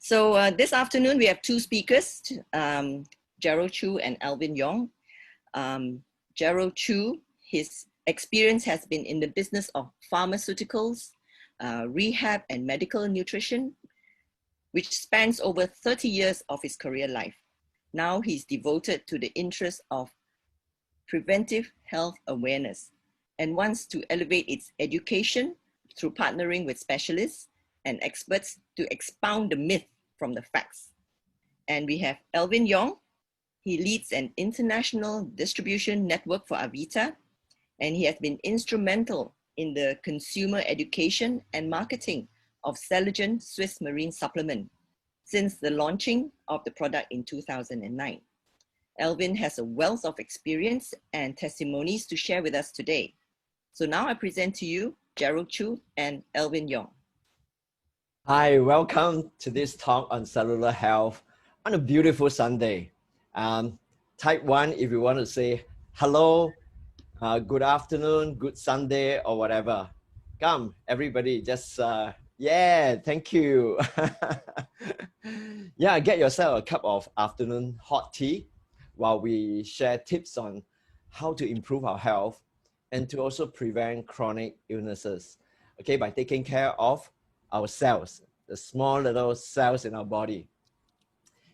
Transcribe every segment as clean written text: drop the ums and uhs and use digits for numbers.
So this afternoon, we have two speakers, Gerald Choo and Alvin Yong. Gerald Choo, his experience has been in the business of pharmaceuticals, rehab and medical nutrition, which spans over 30 years of his career life. Now he's devoted to the interest of preventive health awareness and wants to elevate its education through partnering with specialists and experts to expound the myth from the facts. And we have Alvin Yong. He leads an international distribution network for Avita, and he has been instrumental in the consumer education and marketing of Cellular Swiss Marine Supplement since the launching of the product in 2009. Alvin has a wealth of experience and testimonies to share with us today. So now I present to you Gerald Choo and Alvin Yong. Hi, welcome to this talk on cellular health on a beautiful Sunday. Type 1 if you want to say hello, good afternoon, good Sunday, or whatever. Come, everybody, just, yeah, thank you. Yeah, get yourself a cup of afternoon hot tea while we share tips on how to improve our health and to also prevent chronic illnesses, okay, by taking care of our cells, the small little cells in our body.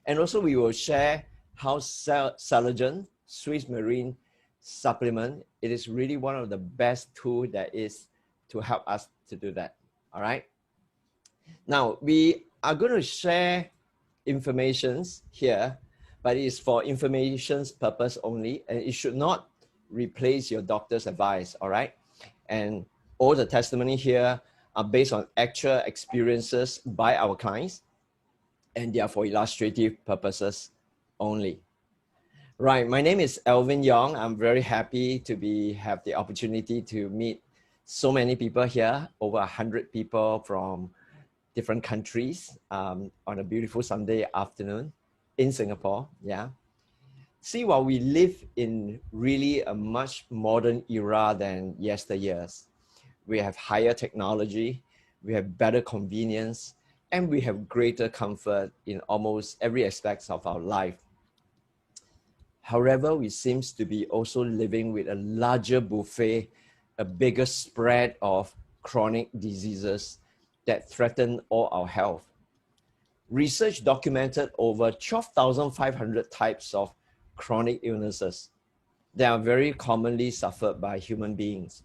And also we will share how Cellular Swiss Marine Supplement, it is really one of the best tools that is to help us to do that, all right? Now, we are going to share informations here, but it is for information's purpose only, and it should not replace your doctor's advice, all right? And all the testimony here are based on actual experiences by our clients, and they are for illustrative purposes only. Right, my name is Alvin Yong. I'm very happy to have the opportunity to meet so many people here, over 100 people from different countries on a beautiful Sunday afternoon in Singapore, yeah. See, while we live in really a much modern era than yesteryears, we have higher technology, we have better convenience, and we have greater comfort in almost every aspect of our life. However, we seem to be also living with a larger buffet, a bigger spread of chronic diseases that threaten all our health. Research documented over 12,500 types of chronic illnesses that are very commonly suffered by human beings.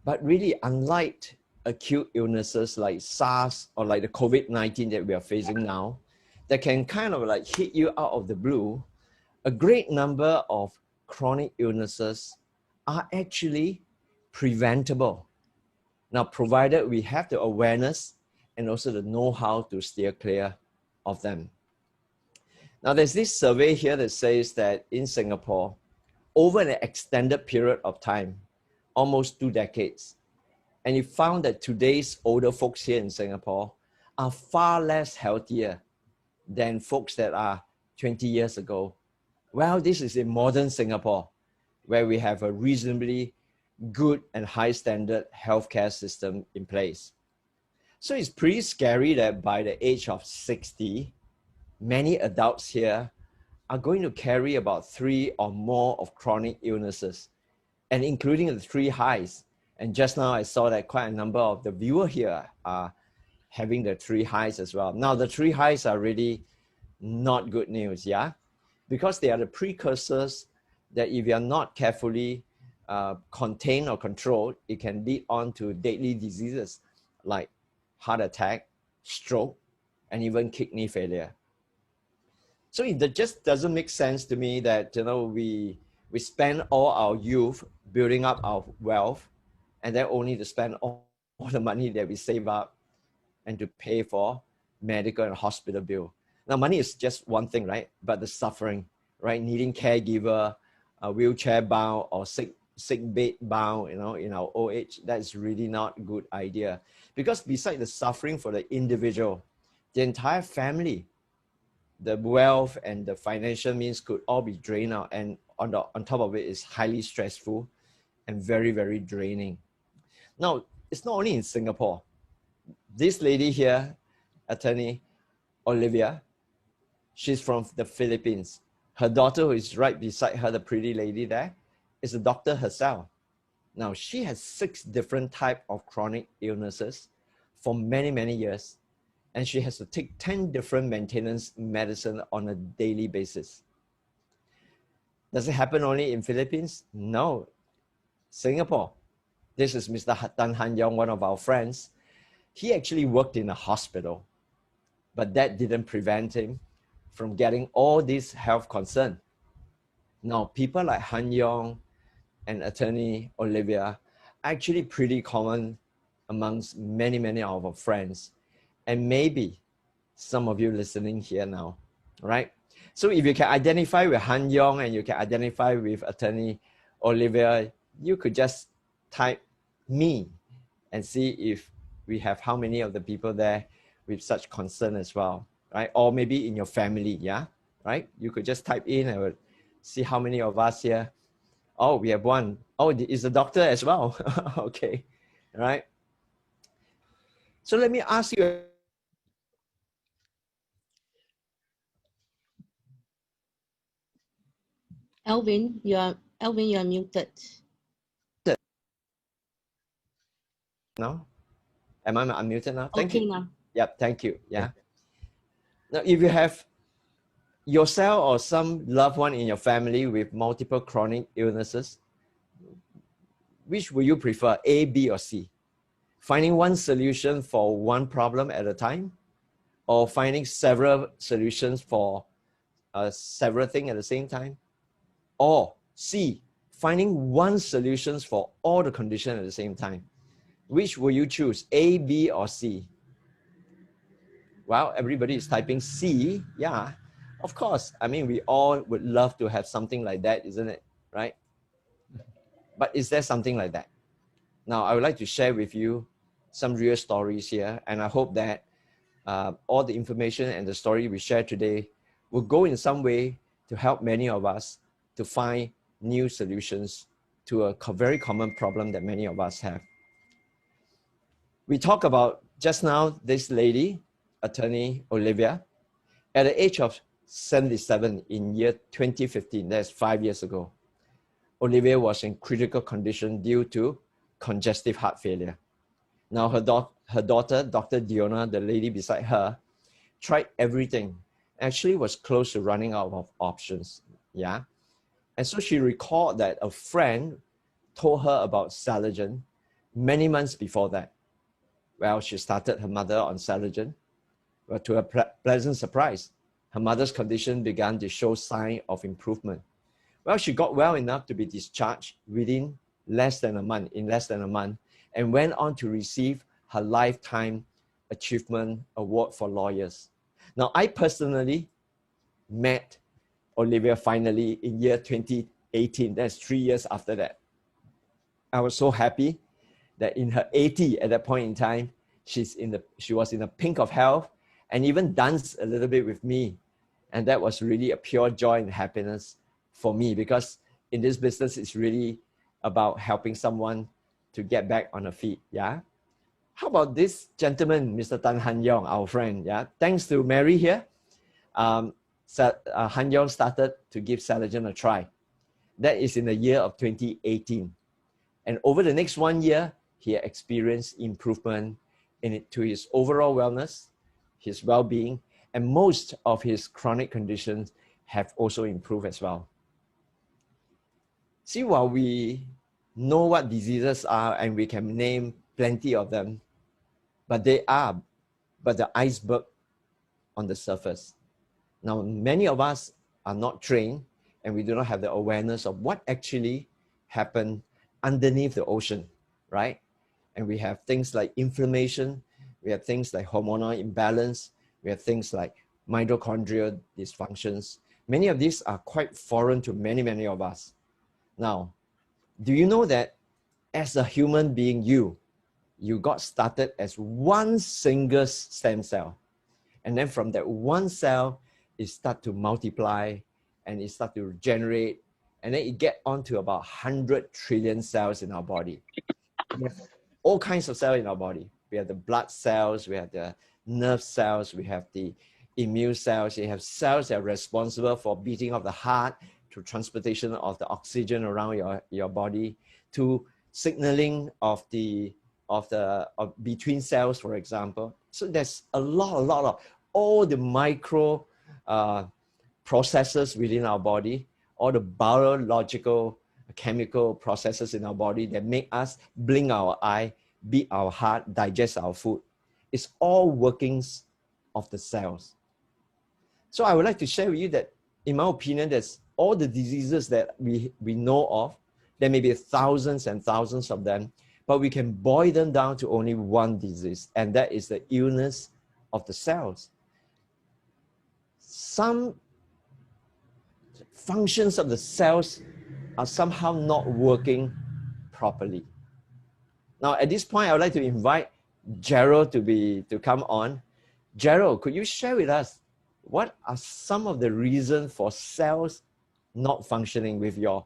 But really, unlike acute illnesses like SARS or like the COVID-19 that we are facing now, that can kind of like hit you out of the blue, a great number of chronic illnesses are actually preventable. Now, provided we have the awareness and also the know-how to steer clear of them. Now, there's this survey here that says that in Singapore, over an extended period of time, almost 2 decades, and it found that today's older folks here in Singapore are far less healthier than folks that are 20 years ago. Well, this is in modern Singapore, where we have a reasonably good and high standard healthcare system in place. So it's pretty scary that by the age of 60, many adults here are going to carry about 3 or more of chronic illnesses, and including the 3 highs. And just now I saw that quite a number of the viewers here are having the 3 highs as well. Now the 3 highs are really not good news, yeah? Because they are the precursors that if you are not carefully contained or controlled, it can lead on to deadly diseases like heart attack, stroke, and even kidney failure. So it just doesn't make sense to me that, you know, we spend all our youth building up our wealth, and then only to spend all the money that we save up and to pay for medical and hospital bill. Now, money is just one thing, right? But the suffering, right? Needing caregiver, wheelchair bound or sick bed bound, you know, in our old age, that's really not a good idea. Because besides the suffering for the individual, the entire family, the wealth and the financial means could all be drained out, and on top of it is highly stressful and very, very draining. Now, it's not only in Singapore. This lady here, attorney, Olivia. She's from the Philippines. Her daughter, who is right beside her, the pretty lady there, is a doctor herself. Now, she has 6 different types of chronic illnesses for many, many years. And she has to take 10 different maintenance medicine on a daily basis. Does it happen only in Philippines? No. Singapore. This is Mr. Tan Han Yong, one of our friends. He actually worked in a hospital, but that didn't prevent him from getting all these health concerns. Now, people like Han Yong and attorney Olivia are actually pretty common amongst many, many of our friends. And maybe some of you listening here now, right? So if you can identify with Han Yong and you can identify with attorney Olivia, you could just type me and see if we have how many of the people there with such concern as well, right? Or maybe in your family, yeah, right? You could just type in and see how many of us here. Oh, we have one. Oh, is the doctor as well. Okay, right? So let me ask you. Alvin, you are muted. No? Am I unmuted now? Thank Okay you. now. Yep, thank you. Yeah. Now, if you have yourself or some loved one in your family with multiple chronic illnesses, which will you prefer, A, B, or C? Finding one solution for one problem at a time, or finding several solutions for several things at the same time? Or C, finding one solution for all the conditions at the same time? Which will you choose, A, B, or C? Well, everybody is typing C. Yeah, of course. I mean, we all would love to have something like that, isn't it? Right? But is there something like that? Now, I would like to share with you some real stories here, and I hope that all the information and the story we share today will go in some way to help many of us to find new solutions to a very common problem that many of us have. We talked about just now this lady, attorney Olivia, at the age of 77 in year 2015, that's 5 years ago. Olivia was in critical condition due to congestive heart failure. Now her daughter, Dr. Diona, the lady beside her, tried everything. Actually was close to running out of options, yeah? And so she recalled that a friend told her about Cellular many months before that. Well, she started her mother on Cellular, but to her pleasant surprise, her mother's condition began to show signs of improvement. Well, she got well enough to be discharged within less than a month, and went on to receive her Lifetime Achievement Award for lawyers. Now, I personally met Olivia finally in year 2018. That's 3 years after that. I was so happy that in her 80 at that point in time, she was in the pink of health and even danced a little bit with me. And that was really a pure joy and happiness for me, because in this business, it's really about helping someone to get back on her feet, yeah? How about this gentleman, Mr. Tan Han Yong, our friend, yeah? Thanks to Mary here, Han Yong started to give Cellular a try. That is in the year of 2018. And over the next 1 year, he experienced improvement to his overall wellness, his well-being, and most of his chronic conditions have also improved as well. See, while we know what diseases are and we can name plenty of them, but they are but the iceberg on the surface. Now, many of us are not trained and we do not have the awareness of what actually happened underneath the ocean, right? And we have things like inflammation, we have things like hormonal imbalance, we have things like mitochondrial dysfunctions. Many of these are quite foreign to many, many of us. Now, do you know that as a human being, you got started as one single stem cell. And then from that one cell, it starts to multiply and it starts to generate. And then it gets on to about 100 trillion cells in our body. We have all kinds of cells in our body. We have the blood cells, we have the nerve cells, we have the immune cells, you have cells that are responsible for beating of the heart, to transportation of the oxygen around your body, to signaling of between cells, for example. So there's a lot of all the micro processes within our body, all the biological, chemical processes in our body that make us blink our eye, beat our heart, digest our food. It's all workings of the cells. So I would like to share with you that, in my opinion, there's all the diseases that we know of. There may be thousands and thousands of them, but we can boil them down to only one disease, and that is the illness of the cells. Some functions of the cells are somehow not working properly. Now, at this point, I would like to invite Gerald to come on. Gerald, could you share with us what are some of the reasons for cells not functioning with your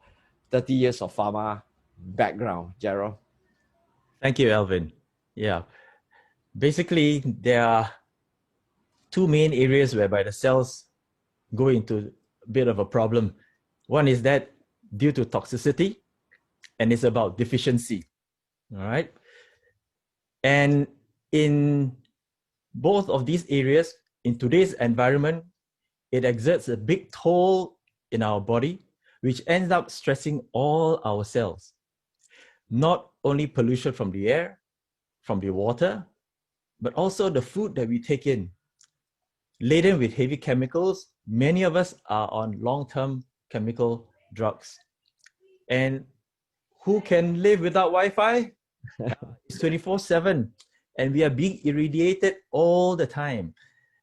30 years of pharma background, Gerald? Thank you, Alvin. Yeah, basically, there are two main areas whereby the cells go into a bit of a problem. One is that due to toxicity, and it's about deficiency. All right. And in both of these areas, in today's environment, it exerts a big toll in our body, which ends up stressing all our cells. Not only pollution from the air, from the water, but also the food that we take in. Laden with heavy chemicals, many of us are on long-term chemical drugs. And who can live without Wi-Fi? It's 24/7, and we are being irradiated all the time.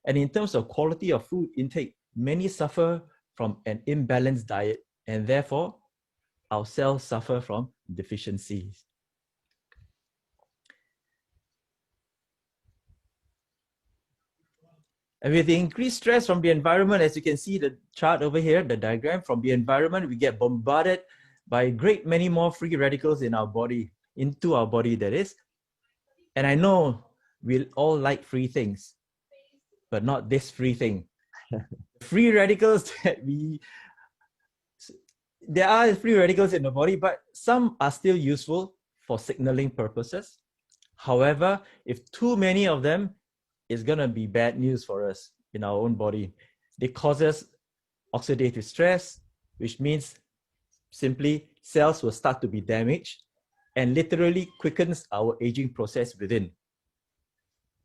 And in terms of quality of food intake, many suffer from an imbalanced diet, and therefore our cells suffer from deficiencies. And with the increased stress from the environment, as you can see the chart over here, the diagram from the environment, we get bombarded by a great many more free radicals in our body, into our body that is. And I know we all like free things, but not this free thing. Free radicals that there are free radicals in the body, but some are still useful for signaling purposes. However, if too many of them, it's gonna be bad news for us in our own body. They cause us oxidative stress, which means simply cells will start to be damaged and literally quickens our aging process within.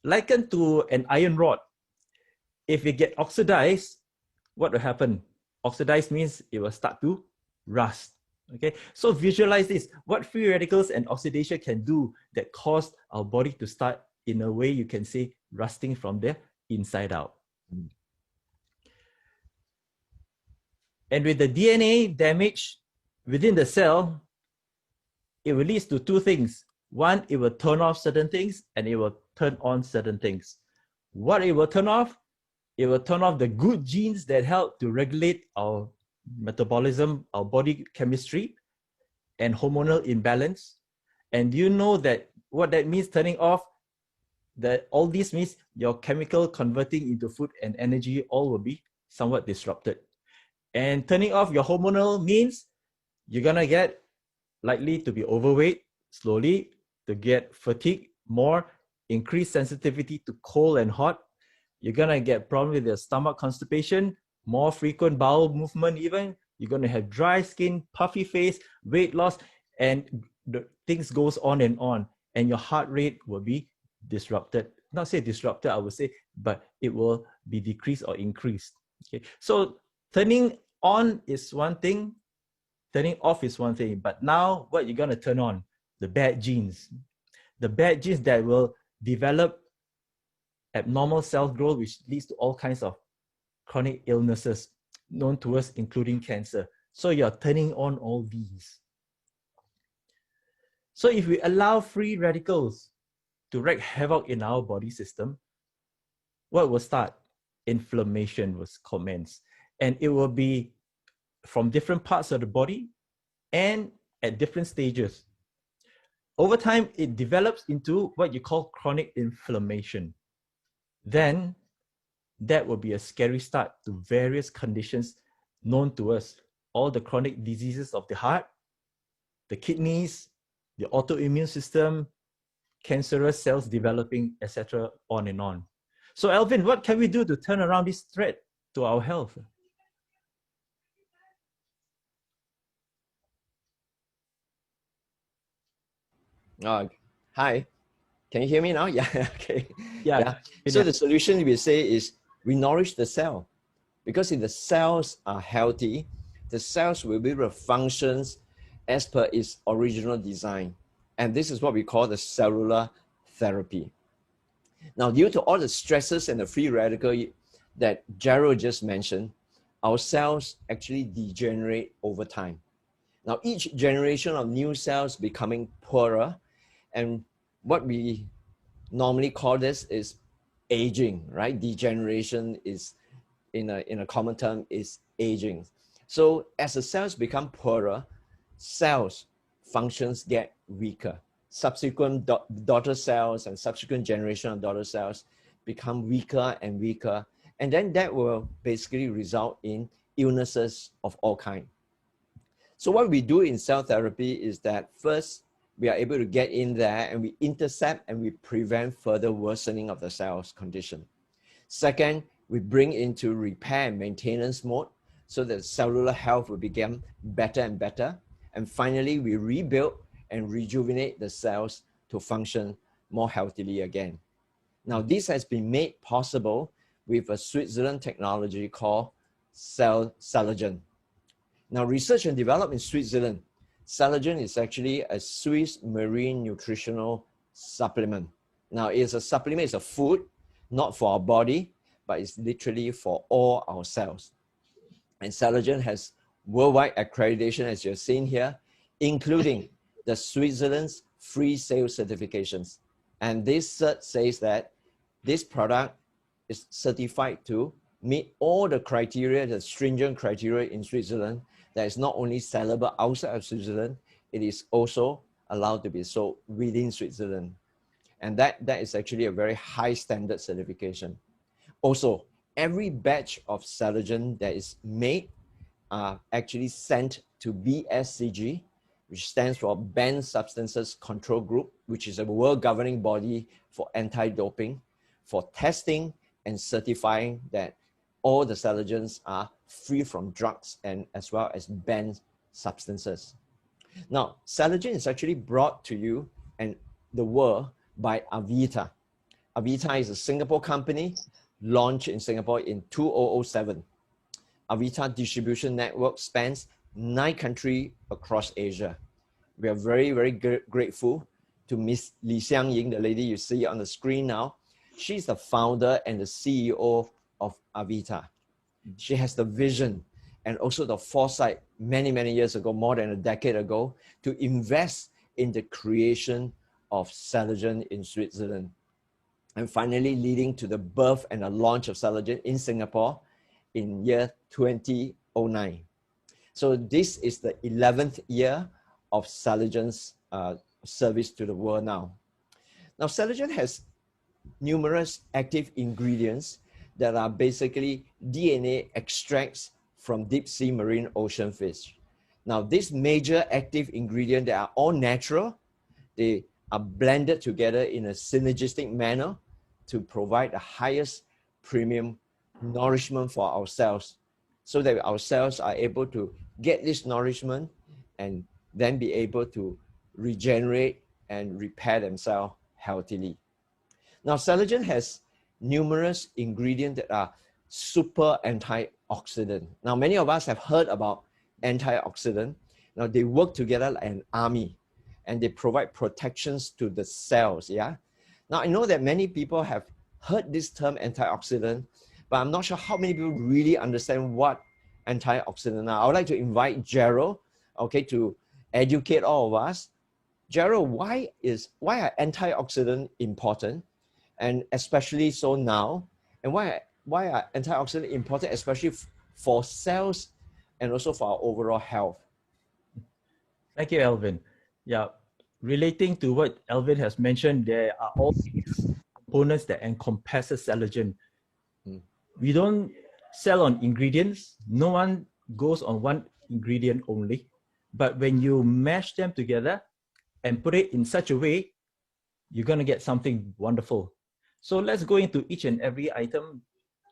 Likened to an iron rod, if it gets oxidized, what will happen? Oxidized means it will start to rust. Okay, so visualize this, what free radicals and oxidation can do that cause our body to start, in a way you can say, rusting from the inside out. And with the DNA damage within the cell, it will lead to two things. One, it will turn off certain things, and it will turn on certain things. What it will turn off? It will turn off the good genes that help to regulate our metabolism, our body chemistry, and hormonal imbalance. And do you know that what that means, turning off? That all this means your chemical converting into food and energy all will be somewhat disrupted. And turning off your hormonal means you're gonna get likely to be overweight slowly, to get fatigue more, increased sensitivity to cold and hot. You're gonna get problem with your stomach constipation, more frequent bowel movement even. You're gonna have dry skin, puffy face, weight loss, and the things goes on, and your heart rate will be disrupted. Not say disrupted, I would say, but it will be decreased or increased. Okay, so turning on is one thing, turning off is one thing, but now what you're gonna turn on? The bad genes. The bad genes that will develop abnormal cell growth, which leads to all kinds of chronic illnesses known to us, including cancer. So you're turning on all these. So if we allow free radicals to wreak havoc in our body system, what will start? Inflammation will commence. And it will be from different parts of the body and at different stages. Over time, it develops into what you call chronic inflammation. Then that will be a scary start to various conditions known to us. All the chronic diseases of the heart, the kidneys, the autoimmune system, cancerous cells developing, etc., on and on. So Alvin, what can we do to turn around this threat to our health? Hi, can you hear me now? Yeah, okay. Yeah. So the solution we say is we nourish the cell, because if the cells are healthy, the cells will be able to function as per its original design. And this is what we call the cellular therapy. Now, due to all the stresses and the free radical that Gerald just mentioned, our cells actually degenerate over time. Now, each generation of new cells becoming poorer, and what we normally call this is aging, right? Degeneration is, in a common term, is aging. So as the cells become poorer, cells functions get weaker. Subsequent daughter cells and subsequent generation of daughter cells become weaker and weaker. And then that will basically result in illnesses of all kinds. So what we do in cell therapy is that first, we are able to get in there and we intercept and we prevent further worsening of the cell's condition. Second, we bring into repair and maintenance mode so that cellular health will become better and better. And finally, we rebuild and rejuvenate the cells to function more healthily again. Now, this has been made possible with a Switzerland technology called Cellular. Now, research and development in Switzerland, Cellular is actually a Swiss marine nutritional supplement. Now, it's a supplement, it's a food, not for our body, but it's literally for all our cells. And Cellular has worldwide accreditation, as you're seeing here, including the Switzerland's free sale certifications. And this cert says that this product is certified to meet all the criteria, the stringent criteria in Switzerland, that is not only sellable outside of Switzerland, it is also allowed to be sold within Switzerland. And that is actually a very high standard certification. Also, every batch of Cellular that is made are actually sent to BSCG, which stands for Banned Substances Control Group, which is a world governing body for anti-doping, for testing and certifying that all the Cellular are free from drugs and as well as banned substances. Now, Cellular is actually brought to you and the world by Avita. Avita is a Singapore company launched in Singapore in 2007. Avita distribution network spans 9 countries across Asia. We are very, very grateful to Miss Li Xiangying, the lady you see on the screen now. She's the founder and the CEO of Avita. She has the vision and also the foresight many, many years ago, more than a decade ago, to invest in the creation of Cellular in Switzerland. And finally leading to the birth and the launch of Cellular in Singapore in year 2009. So this is the 11th year of Cellular's service to the world now. Now, Cellular has numerous active ingredients that are basically DNA extracts from deep sea marine ocean fish. Now, these major active ingredients, they are all natural. They are blended together in a synergistic manner to provide the highest premium nourishment for our cells, so that our cells are able to get this nourishment and then be able to regenerate and repair themselves healthily. Now, Cellular has numerous ingredients that are super antioxidant. Now, many of us have heard about antioxidant. Now, they work together like an army and they provide protections to the cells, yeah? Now, I know that many people have heard this term antioxidant, but I'm not sure how many people really understand what antioxidant are. I would like to invite Gerald, okay, to educate all of us. Gerald, why are antioxidants important, and especially so now? And why are antioxidants important, especially for cells and also for our overall health? Thank you, Alvin. Yeah, relating to what Alvin has mentioned, there are all these components that encompasses Cellular. we don't sell on ingredients. No one goes on one ingredient only. But when you mash them together and put it in such a way, you're going to get something wonderful. So let's go into each and every item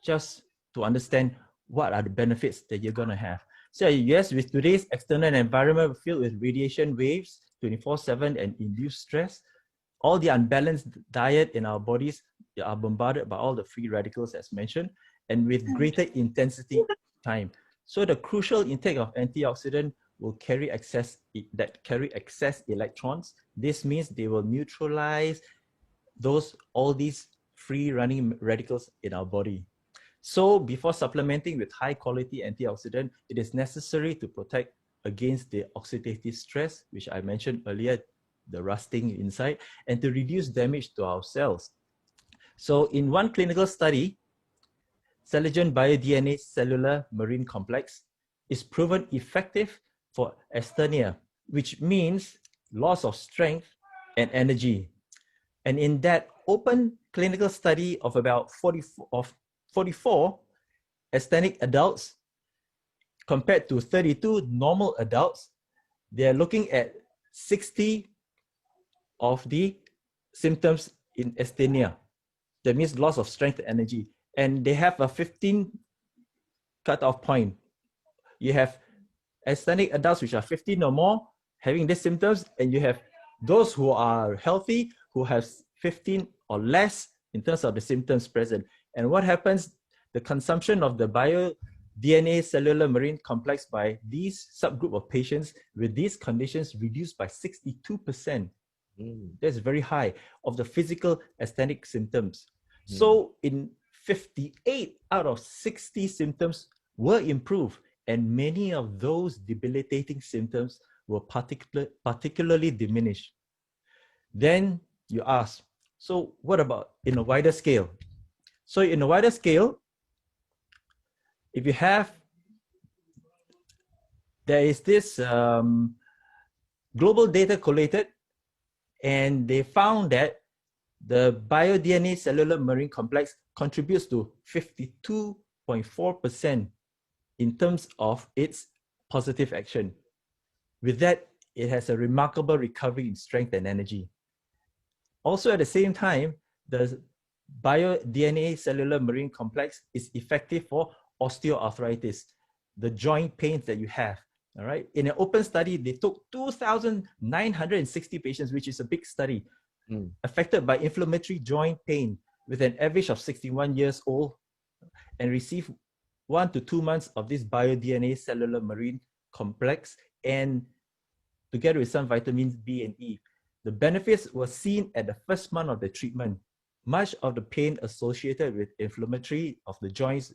just to understand what are the benefits that you're going to have. So yes, with today's external environment filled with radiation waves 24/7 and induced stress, all the unbalanced diet in our bodies are bombarded by all the free radicals as mentioned, and with greater intensity time. So the crucial intake of antioxidant will carry excess electrons. This means they will neutralize all these free running radicals in our body. So before supplementing with high quality antioxidant, it is necessary to protect against the oxidative stress, which I mentioned earlier, the rusting inside, and to reduce damage to our cells. So in one clinical study, Cellular bio-DNA cellular marine complex is proven effective for asthenia, which means loss of strength and energy. And in that open clinical study of about 44 asthenic adults compared to 32 normal adults, they're looking at 60 of the symptoms in asthenia. That means loss of strength and energy. And they have a 15 cutoff point. You have asthenic adults which are 15 or more having these symptoms, and you have those who are healthy who have 15 or less in terms of the symptoms present. And what happens? The consumption of the bio-DNA cellular marine complex by these subgroup of patients with these conditions reduced by 62%. That's very high of the physical asthenic symptoms. So in 58 out of 60 symptoms were improved, and many of those debilitating symptoms were particularly diminished. Then you ask, so what about in a wider scale? So in a wider scale, if you have, there is this global data collated, and they found that the bio-DNA cellular marine complex contributes to 52.4% in terms of its positive action. With that, it has a remarkable recovery in strength and energy. Also at the same time, the bio-DNA cellular marine complex is effective for osteoarthritis, the joint pains that you have. All right. In an open study, they took 2,960 patients, which is a big study, affected by inflammatory joint pain with an average of 61 years old, and received 1 to 2 months of this bio-DNA cellular marine complex, and together with some vitamins B and E. The benefits were seen at the first month of the treatment. Much of the pain associated with inflammatory of the joints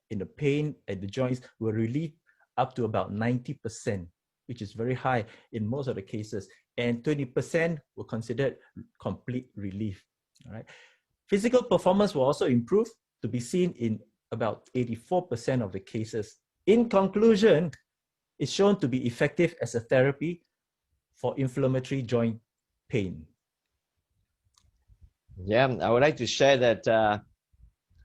in the pain at the joints were relieved up to about 90%, which is very high in most of the cases. And 20% were considered complete relief. All right. Physical performance will also improve, to be seen in about 84% of the cases. In conclusion, it's shown to be effective as a therapy for inflammatory joint pain. Yeah, I would like to share that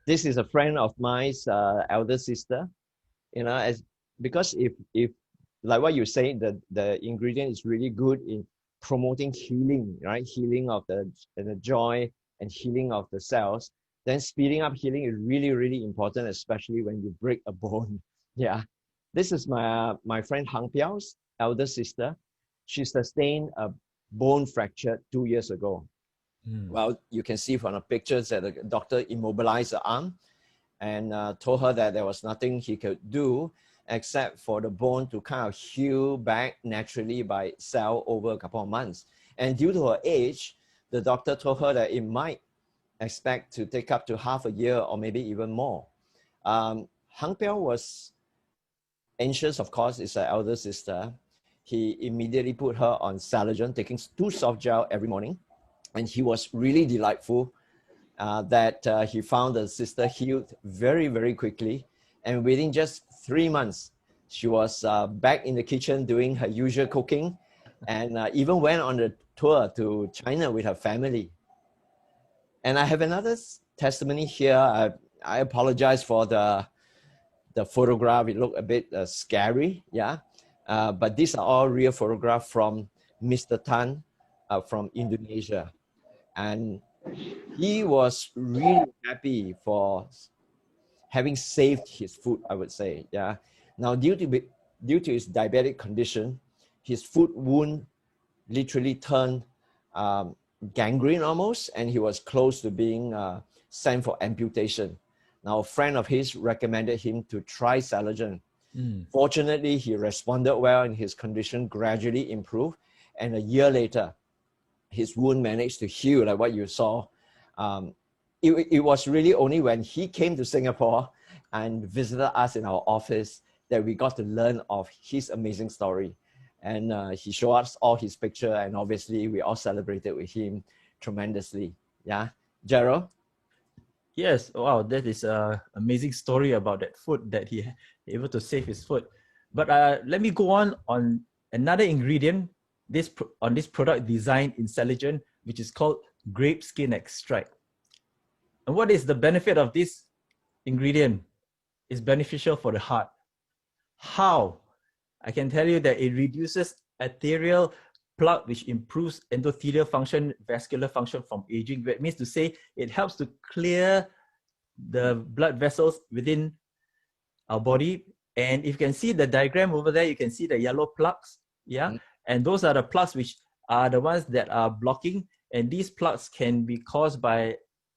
this is a friend of mine's elder sister. You know, because if like what you say, the ingredient is really good in promoting healing, right? Healing of the joint and healing of the cells. Then speeding up healing is really, really important, especially when you break a bone. Yeah, this is my friend Hang Piao's elder sister. She sustained a bone fracture 2 years ago. Well, you can see from the pictures that the doctor immobilized the arm and told her that there was nothing he could do except for the bone to kind of heal back naturally by itself over a couple of months. And due to her age, the doctor told her that it might expect to take up to half a year or maybe even more. Hang Piao was anxious, of course, it's her elder sister. He immediately put her on Cellular, taking 2 soft gel every morning. And he was really delightful that he found the sister healed very, very quickly. And within just 3 months, she was back in the kitchen doing her usual cooking, and even went on a tour to China with her family. And I have another testimony here. I apologize for the photograph. It looked a bit scary, yeah. But these are all real photographs from Mr. Tan from Indonesia. And he was really happy for having saved his foot, I would say, yeah. Now, due to his diabetic condition, his foot wound literally turned gangrene almost, and he was close to being sent for amputation. Now, a friend of his recommended him to try Cellular. Fortunately, he responded well and his condition gradually improved. And a year later, his wound managed to heal, like what you saw. It was really only when he came to Singapore and visited us in our office that we got to learn of his amazing story. And he showed us all his picture, and obviously we all celebrated with him tremendously. Yeah, Gerald? Yes, wow, that is an amazing story about that foot that he able to save his foot. But let me go on another ingredient on this product design in Cellular, which is called grape skin extract. And what is the benefit of this ingredient? It's beneficial for the heart. How? I can tell you that it reduces arterial plaque, which improves endothelial function, vascular function from aging. That means to say it helps to clear the blood vessels within our body. And if you can see the diagram over there, you can see the yellow plaques. Yeah. And those are the plaques which are the ones that are blocking. And these plaques can be caused by,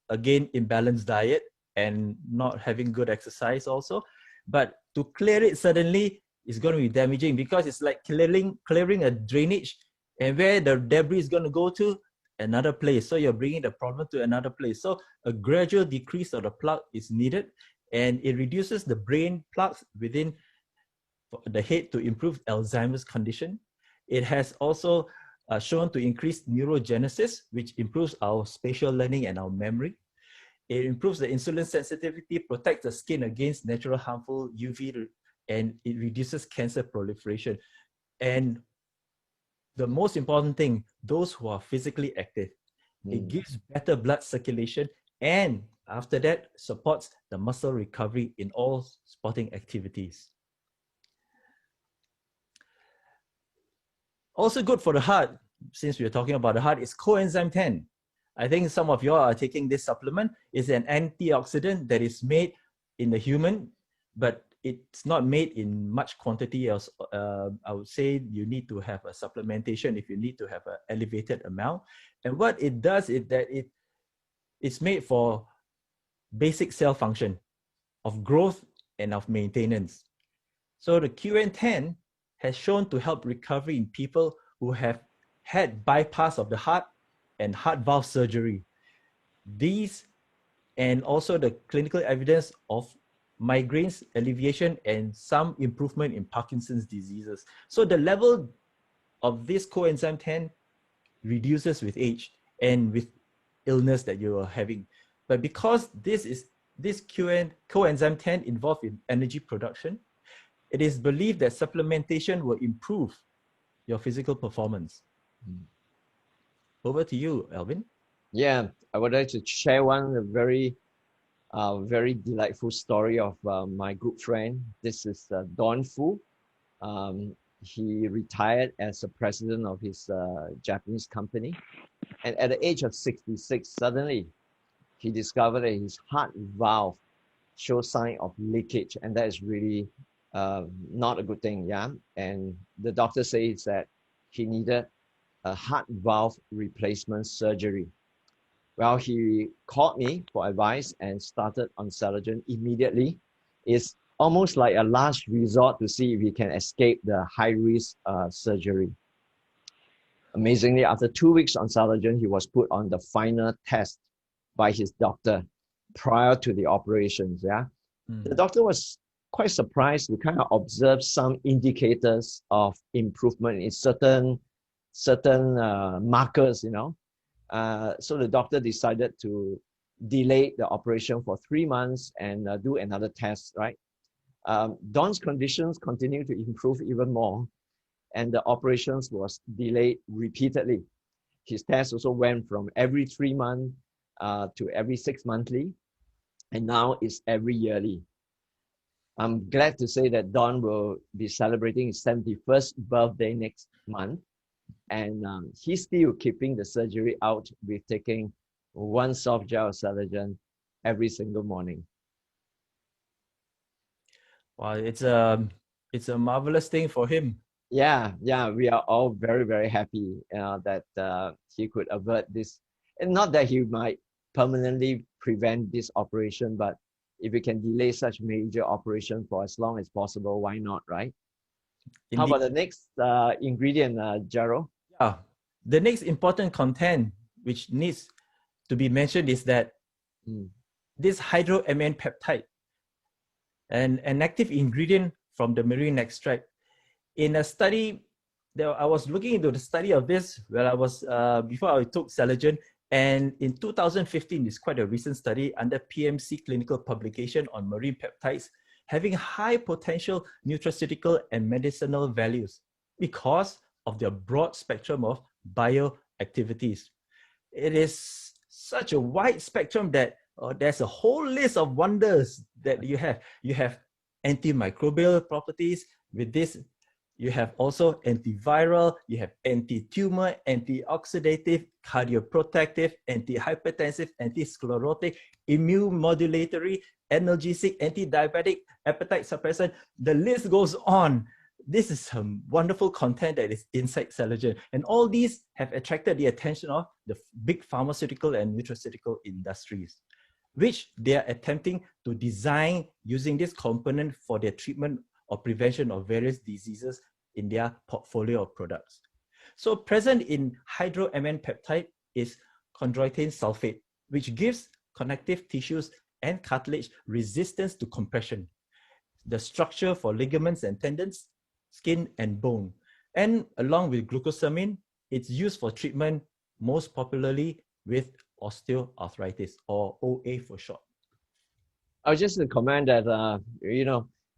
again, imbalanced diet and not having good exercise also. But to clear it suddenly is going to be damaging, because it's like clearing a drainage, and where the debris is going to go to another place. So you're bringing the problem to another place. So a gradual decrease of the plaque is needed, and it reduces the brain plaques within the head to improve Alzheimer's condition. It has also shown to increase neurogenesis, which improves our spatial learning and our memory. It improves the insulin sensitivity, protects the skin against natural harmful UV, and it reduces cancer proliferation. And the most important thing, those who are physically active, it gives better blood circulation, and after that, supports the muscle recovery in all sporting activities. Also good for the heart, since we're talking about the heart, is coenzyme 10. I think some of you are taking this supplement. It's an antioxidant that is made in the human, but it's not made in much quantity. I would say you need to have a supplementation if you need to have an elevated amount. And what it does is that it's made for basic cell function of growth and of maintenance. So the QN10 has shown to help recovery in people who have had bypass of the heart and heart valve surgery. These, and also the clinical evidence of migraines alleviation and some improvement in Parkinson's diseases. So the level of this coenzyme 10 reduces with age and with illness that you are having. But because this coenzyme 10 involved in energy production, it is believed that supplementation will improve your physical performance. Over to you, Alvin. Yeah, I would like to share one very delightful story of my good friend. This is Don Fu. He retired as a president of his Japanese company. And at the age of 66, suddenly he discovered that his heart valve shows sign of leakage. And that is really not a good thing, yeah? And the doctor says that he needed a heart valve replacement surgery. Well, he called me for advice and started on Cellular immediately. It's almost like a last resort to see if he can escape the high-risk surgery. Amazingly, after 2 weeks on Cellular, he was put on the final test by his doctor prior to the operations. Yeah, the doctor was quite surprised to kind of observe some indicators of improvement in certain markers, you know. So the doctor decided to delay the operation for 3 months and do another test, right? Don's conditions continued to improve even more, and the operations was delayed repeatedly. His test also went from every 3 months to every 6 monthly. and now it's every yearly. I'm glad to say that Don will be celebrating his 71st birthday next month, and he's still keeping the surgery out with taking one soft gel Cellular every single morning. Wow, it's a marvelous thing for him. Yeah, we are all very, very happy that he could avert this. And not that he might permanently prevent this operation, but if we can delay such major operation for as long as possible, why not, right? Indeed. How about the next ingredient, Gerald? Yeah, the next important content which needs to be mentioned is that this hydroamine peptide, an active ingredient from the marine extract. In a study, I was looking into the study of this when I was before I took Cellular, and in 2015, it's quite a recent study under PMC clinical publication on marine peptides having high potential nutraceutical and medicinal values because of their broad spectrum of bioactivities. It is such a wide spectrum that there's a whole list of wonders that you have. You have antimicrobial properties with this. You have also antiviral, you have anti-tumor, antioxidative, cardioprotective, antihypertensive, anti-sclerotic, immune modulatory, analgesic, anti-diabetic, appetite suppressant. The list goes on. This is some wonderful content that is inside Cellular. And all these have attracted the attention of the big pharmaceutical and nutraceutical industries, which they are attempting to design using this component for their treatment or prevention of various diseases in their portfolio of products. So present in hydroamine peptide is chondroitin sulfate, which gives connective tissues and cartilage resistance to compression, the structure for ligaments and tendons, skin and bone. And along with glucosamine, it's used for treatment most popularly with osteoarthritis, or OA for short. I was just to comment that,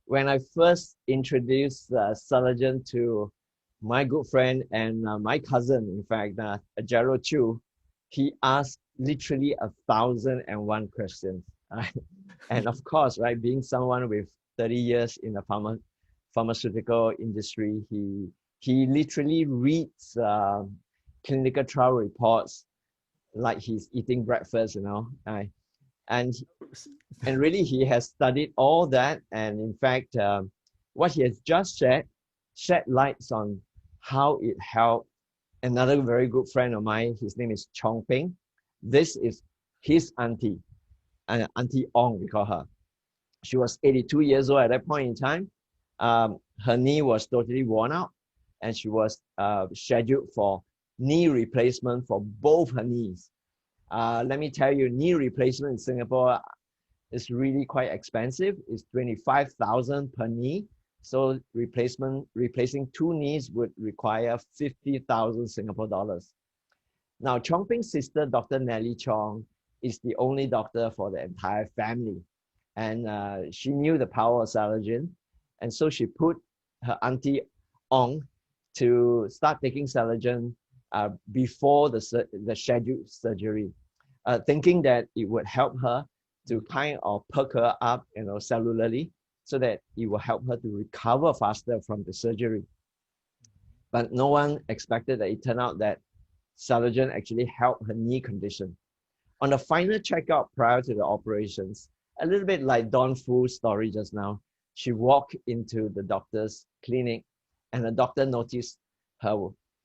when I first introduced Cellular to my good friend and my cousin, in fact, Gerald Choo, he asked literally 1,001 questions. And of course, right, being someone with 30 years in the pharmaceutical industry, he literally reads clinical trial reports like he's eating breakfast, and really he has studied all that, and in fact what he has just shed lights on how it helped another very good friend of mine. His name is Chong Ping. This is his auntie, Auntie Ong, we call her. She was 82 years old at that point in time. Her knee was totally worn out, and she was scheduled for knee replacement for both her knees. Let me tell you, knee replacement in Singapore is really quite expensive. It's 25,000 per knee. So replacing two knees would require 50,000 Singapore dollars. Now, Chong Ping's sister, Dr. Nellie Chong, is the only doctor for the entire family. And she knew the power of Cellular. And so she put her Auntie Ong to start taking Cellular before the scheduled surgery, thinking that it would help her to kind of perk her up, cellularly, so that it will help her to recover faster from the surgery. But no one expected that it turned out that Cellular actually helped her knee condition. On the final checkup prior to the operations, a little bit like Don Fu's story just now, she walked into the doctor's clinic, and the doctor noticed her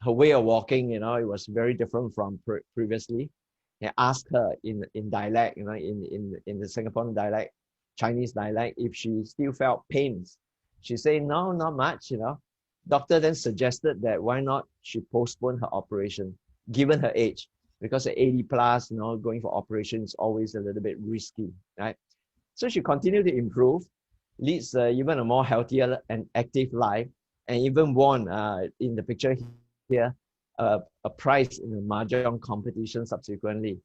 way of walking. It was very different from previously. He asked her in dialect, in the Singaporean dialect, Chinese dialect, if she still felt pains. She said, no, not much, Doctor then suggested that why not she postpone her operation, given her age, because at 80 plus, going for operation is always a little bit risky, right? So she continued to improve, leads even a more healthier and active life, and even won, in the picture here, a prize in the mahjong competition subsequently.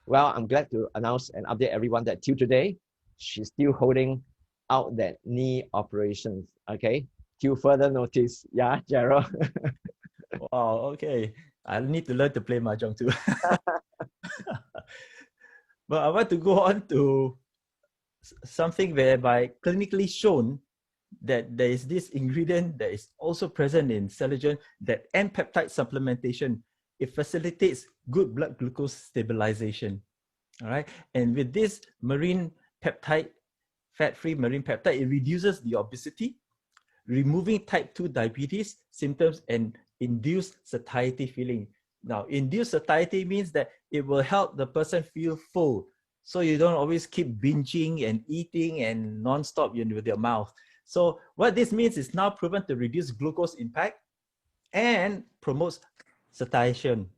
Well, I'm glad to announce and update everyone that till today, she's still holding out that knee operations, okay? Till further notice. Yeah, Gerald? Wow, okay. I need to learn to play mahjong too. But I want to go on to something whereby clinically shown that there is this ingredient that is also present in Cellular, that N-peptide supplementation. It facilitates good blood glucose stabilization. All right. And with this marine peptide, fat-free marine peptide, it reduces the obesity, removing type 2 diabetes symptoms, and induce satiety feeling. Now, induced satiety means that it will help the person feel full. So you don't always keep binging and eating and non-stop with your mouth. So what this means is now proven to reduce glucose impact and promotes satiation.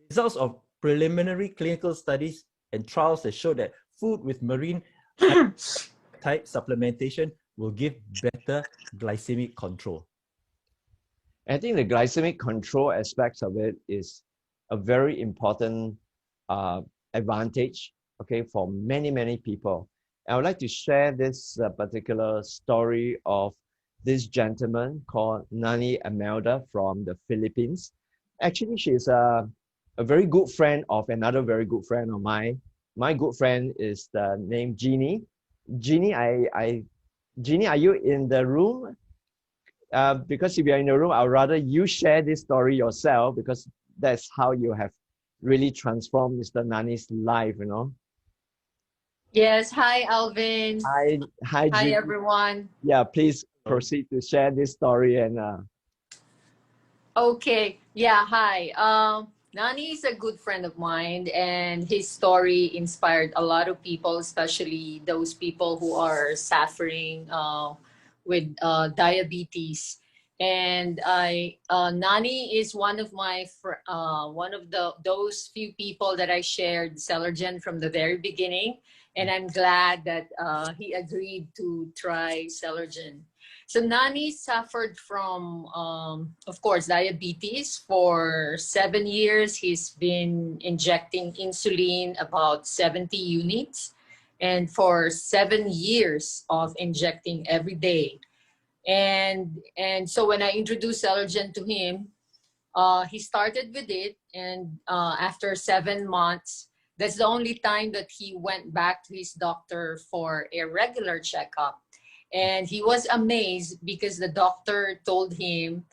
Results of preliminary clinical studies and trials that show that food with marine type supplementation will give better glycemic control. I think the glycemic control aspects of it is a very important advantage, okay, for many, many people. I would like to share this particular story of this gentleman called Nani Amelda from the Philippines. Actually, she's a very good friend of another very good friend of mine. My good friend is the name Jeannie. Jeannie, Jeannie, are you in the room? Because if you're in the room, I'd rather you share this story yourself, because that's how you have really transformed Mr. Nani's life, you know. Yes, hi Alvin. Hi, Hi Jeannie. everyone. Yeah, please proceed to share this story and. Okay, yeah, hi. Nani is a good friend of mine, and his story inspired a lot of people, especially those people who are suffering with diabetes. And Nani is one of my those few people that I shared Celergen from the very beginning, and I'm glad that he agreed to try Celergen. So Nani suffered from, of course, diabetes for 7 years. He's been injecting insulin about 70 units, and for 7 years of injecting every day. And so when I introduced Allergen to him, he started with it, and after 7 months, that's the only time that he went back to his doctor for a regular checkup. And he was amazed because the doctor told him,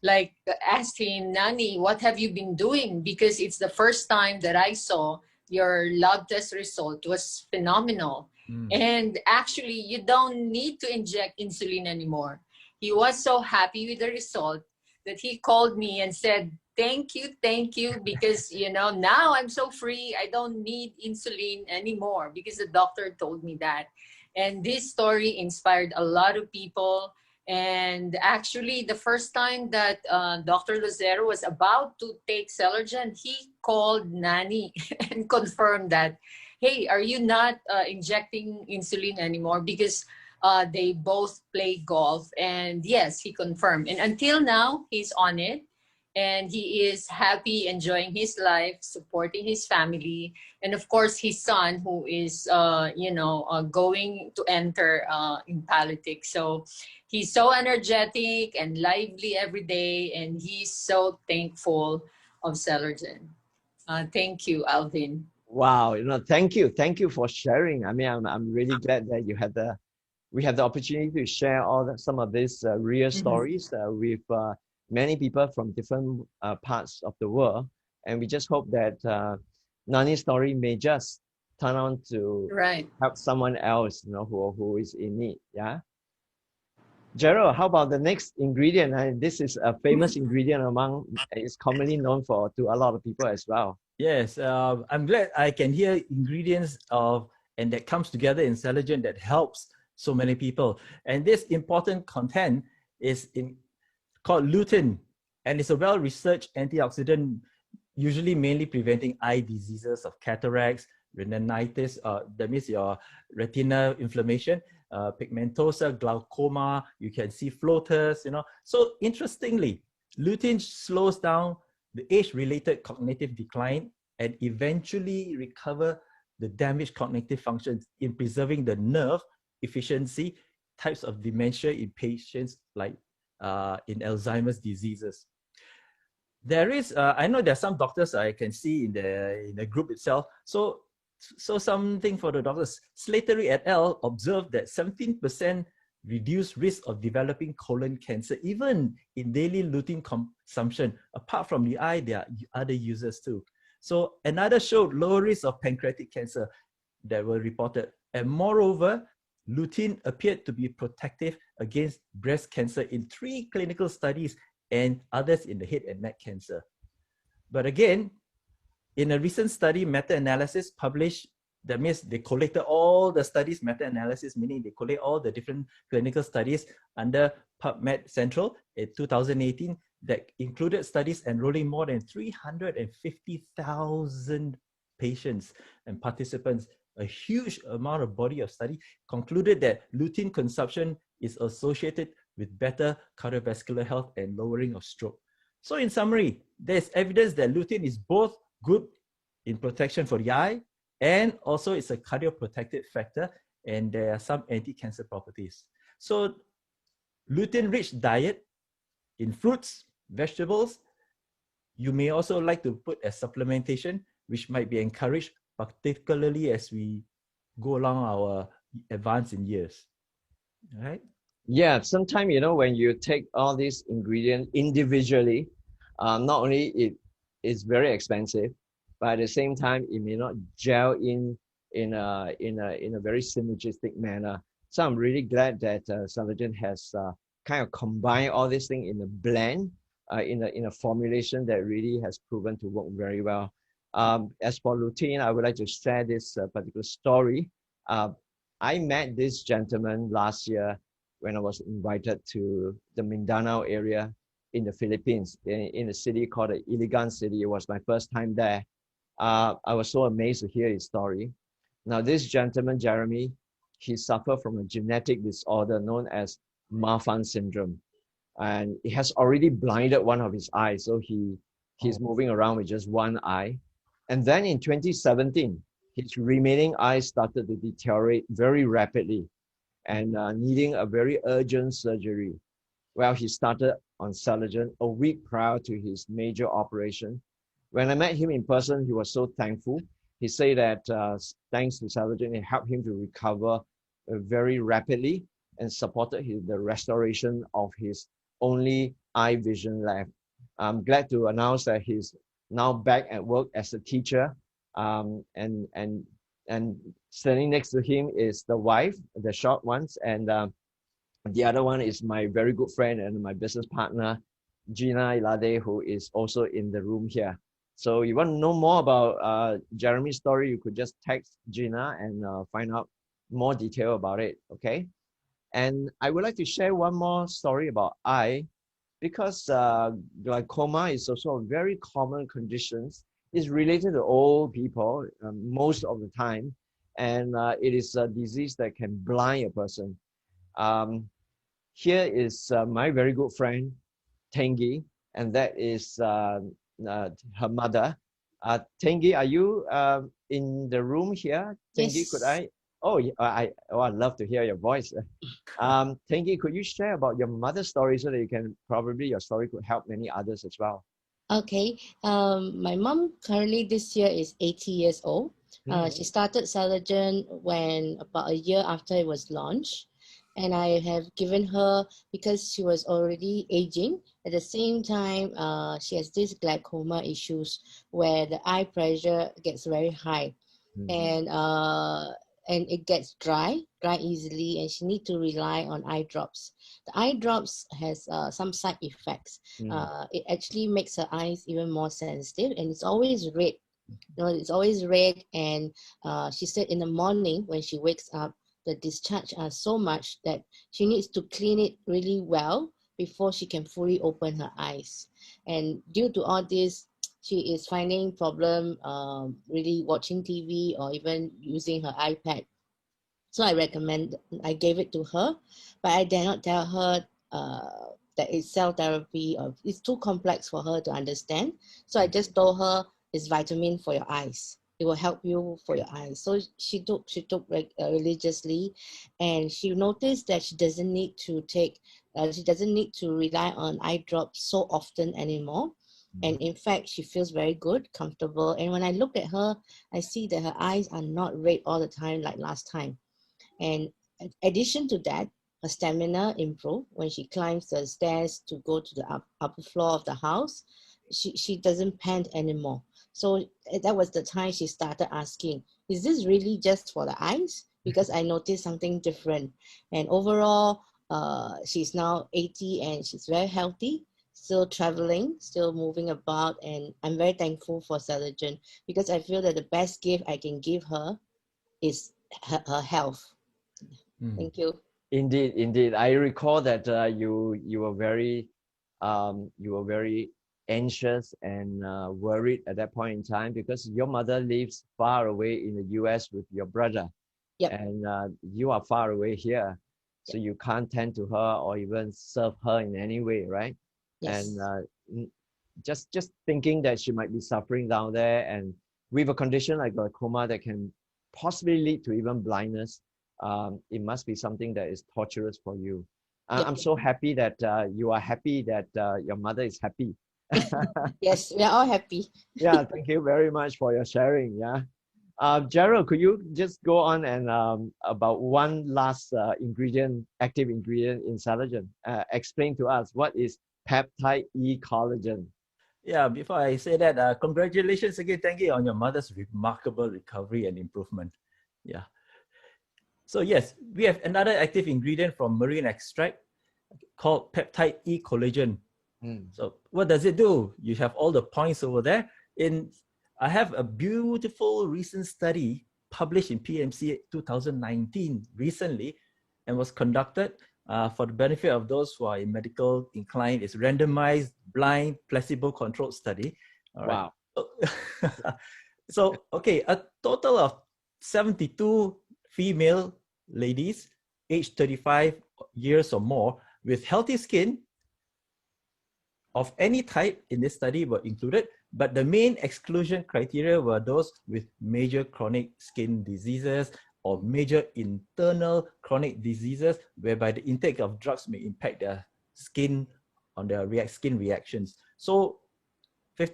like, asked him, Nani, what have you been doing? Because it's the first time that I saw your lab test result was phenomenal. And actually, you don't need to inject insulin anymore. He was so happy with the result that he called me and said, thank you, because, now I'm so free. I don't need insulin anymore because the doctor told me that. And this story inspired a lot of people. And actually, the first time that Dr. Lucero was about to take Celergen, he called Nani and confirmed that, hey, are you not injecting insulin anymore? Because they both play golf. And yes, he confirmed. And until now, he's on it. And he is happy, enjoying his life, supporting his family, and of course his son, who is, going to enter in politics. So he's so energetic and lively every day, and he's so thankful of Celergen. Thank you, Alvin. Wow, thank you for sharing. I mean, I'm really glad that we had the opportunity to share some of these real stories with many people from different parts of the world, and we just hope that Nani's story may just turn on to help someone else, who is in need. Yeah. Gerald, how about the next ingredient? This is a famous ingredient it's commonly known to a lot of people as well. Yes, I'm glad I can hear ingredients and that comes together in Celergen that helps so many people. And this important content is called lutein, and it's a well-researched antioxidant, usually mainly preventing eye diseases of cataracts, retinitis, that means your retina inflammation, pigmentosa, glaucoma, you can see floaters, So interestingly, lutein slows down the age-related cognitive decline and eventually recover the damaged cognitive functions in preserving the nerve efficiency, types of dementia in patients like in Alzheimer's diseases. There is, I know there are some doctors I can see in the group itself. So so something for the doctors. Slattery et al. Observed that 17% reduced risk of developing colon cancer, even in daily lutein consumption. Apart from the eye, there are other users too. So another showed lower risk of pancreatic cancer that were reported. And moreover, lutein appeared to be protective against breast cancer in 3 clinical studies and others in the head and neck cancer. But again, in a recent study, meta-analysis published, that means they collected all the studies, meta-analysis, meaning they collect all the different clinical studies under PubMed Central in 2018 that included studies enrolling more than 350,000 patients and participants. A huge amount of body of study concluded that lutein consumption is associated with better cardiovascular health and lowering of stroke. So in summary, there's evidence that lutein is both good in protection for the eye, and also it's a cardioprotective factor, and there are some anti-cancer properties. So lutein-rich diet in fruits, vegetables, you may also like to put as supplementation, which might be encouraged, particularly as we go along our advance in years. All right? Yeah, sometimes, you know, when you take all these ingredients individually, not only it is very expensive, but at the same time, it may not gel in a very synergistic manner. So I'm really glad that Cellular has kind of combined all these things in a blend, in a formulation that really has proven to work very well. As for lutein, I would like to share this particular story. I met this gentleman last year when I was invited to the Mindanao area in the Philippines, in a city called Iligan City. It was my first time there. I was so amazed to hear his story. Now, this gentleman, Jeremy, he suffered from a genetic disorder known as Marfan syndrome. And it has already blinded one of his eyes. So he's moving around with just one eye. And then in 2017, his remaining eye started to deteriorate very rapidly and needing a very urgent surgery. Well, he started on Cellular a week prior to his major operation. When I met him in person, he was so thankful. He said that thanks to Cellular, it helped him to recover very rapidly and supported the restoration of his only eye vision left. I'm glad to announce that he's now back at work as a teacher. And standing next to him is the wife, the short ones, and the other one is my very good friend and my business partner, Gina Ilade, who is also in the room here. So you want to know more about Jeremy's story, you could just text Gina and find out more detail about it, okay? And I would like to share one more story about eye, because glaucoma is also a very common condition. It's related to old people most of the time, and it is a disease that can blind a person. Here is my very good friend, Tengi, and that is her mother. Tengi, are you in the room here? Tengi, Yes. could I? Oh, I'd love to hear your voice. Tengi, could you share about your mother's story so that you can probably your story could help many others as well? Okay. My mom currently this year is 80 years old. She started Cellular when about a year after it was launched. And I have given her, because she was already aging, at the same time, she has these glaucoma issues where the eye pressure gets very high. And it gets dry easily, and she need to rely on eye drops. The eye drops has some side effects. It actually makes her eyes even more sensitive, and it's always red. You know, it's always red, and she said in the morning when she wakes up, the discharge are so much that she needs to clean it really well before she can fully open her eyes. And due to all this, she is finding problem really watching TV or even using her iPad. So I gave it to her, but I dare not tell her that it's cell therapy, or it's too complex for her to understand. So I just told her it's vitamin for your eyes. It will help you for your eyes. So she took religiously, and she noticed that she doesn't need to rely on eye drops so often anymore. And in fact, she feels very good, comfortable. And when I look at her, I see that her eyes are not red all the time like last time. And in addition to that, her stamina improved. When she climbs the stairs to go to the upper floor of the house, she doesn't pant anymore. So that was the time she started asking, is this really just for the eyes? Because I noticed something different. And overall, she's now 80 and she's very healthy, still traveling, still moving about. And I'm very thankful for Cellular because I feel that the best gift I can give her is her health. Thank you. Indeed, indeed. I recall that you were very anxious and worried at that point in time because your mother lives far away in the US with your brother. Yep. And you are far away here, so you can't tend to her or even serve her in any way, right? Yes. And just thinking that she might be suffering down there, and with a condition like glaucoma that can possibly lead to even blindness, it must be something that is torturous for you. Yep. I'm so happy that you are happy that your mother is happy. Yes, we are all happy. Yeah, thank you very much for your sharing. Yeah. Gerald, could you just go on and about one last active ingredient in Cellular? Explain to us what is peptide E collagen. Yeah, before I say that, congratulations again, Tangi, on your mother's remarkable recovery and improvement. Yeah. So yes, we have another active ingredient from marine extract called peptide E collagen. So what does it do? You have all the points over there. I have a beautiful recent study published in PMC 2019 recently and was conducted for the benefit of those who are in medical inclined. It's randomized, blind, placebo-controlled study. All right. Wow. So, okay, a total of 72 female ladies aged 35 years or more with healthy skin of any type in this study were included, but the main exclusion criteria were those with major chronic skin diseases or major internal chronic diseases whereby the intake of drugs may impact their skin on their skin reactions. So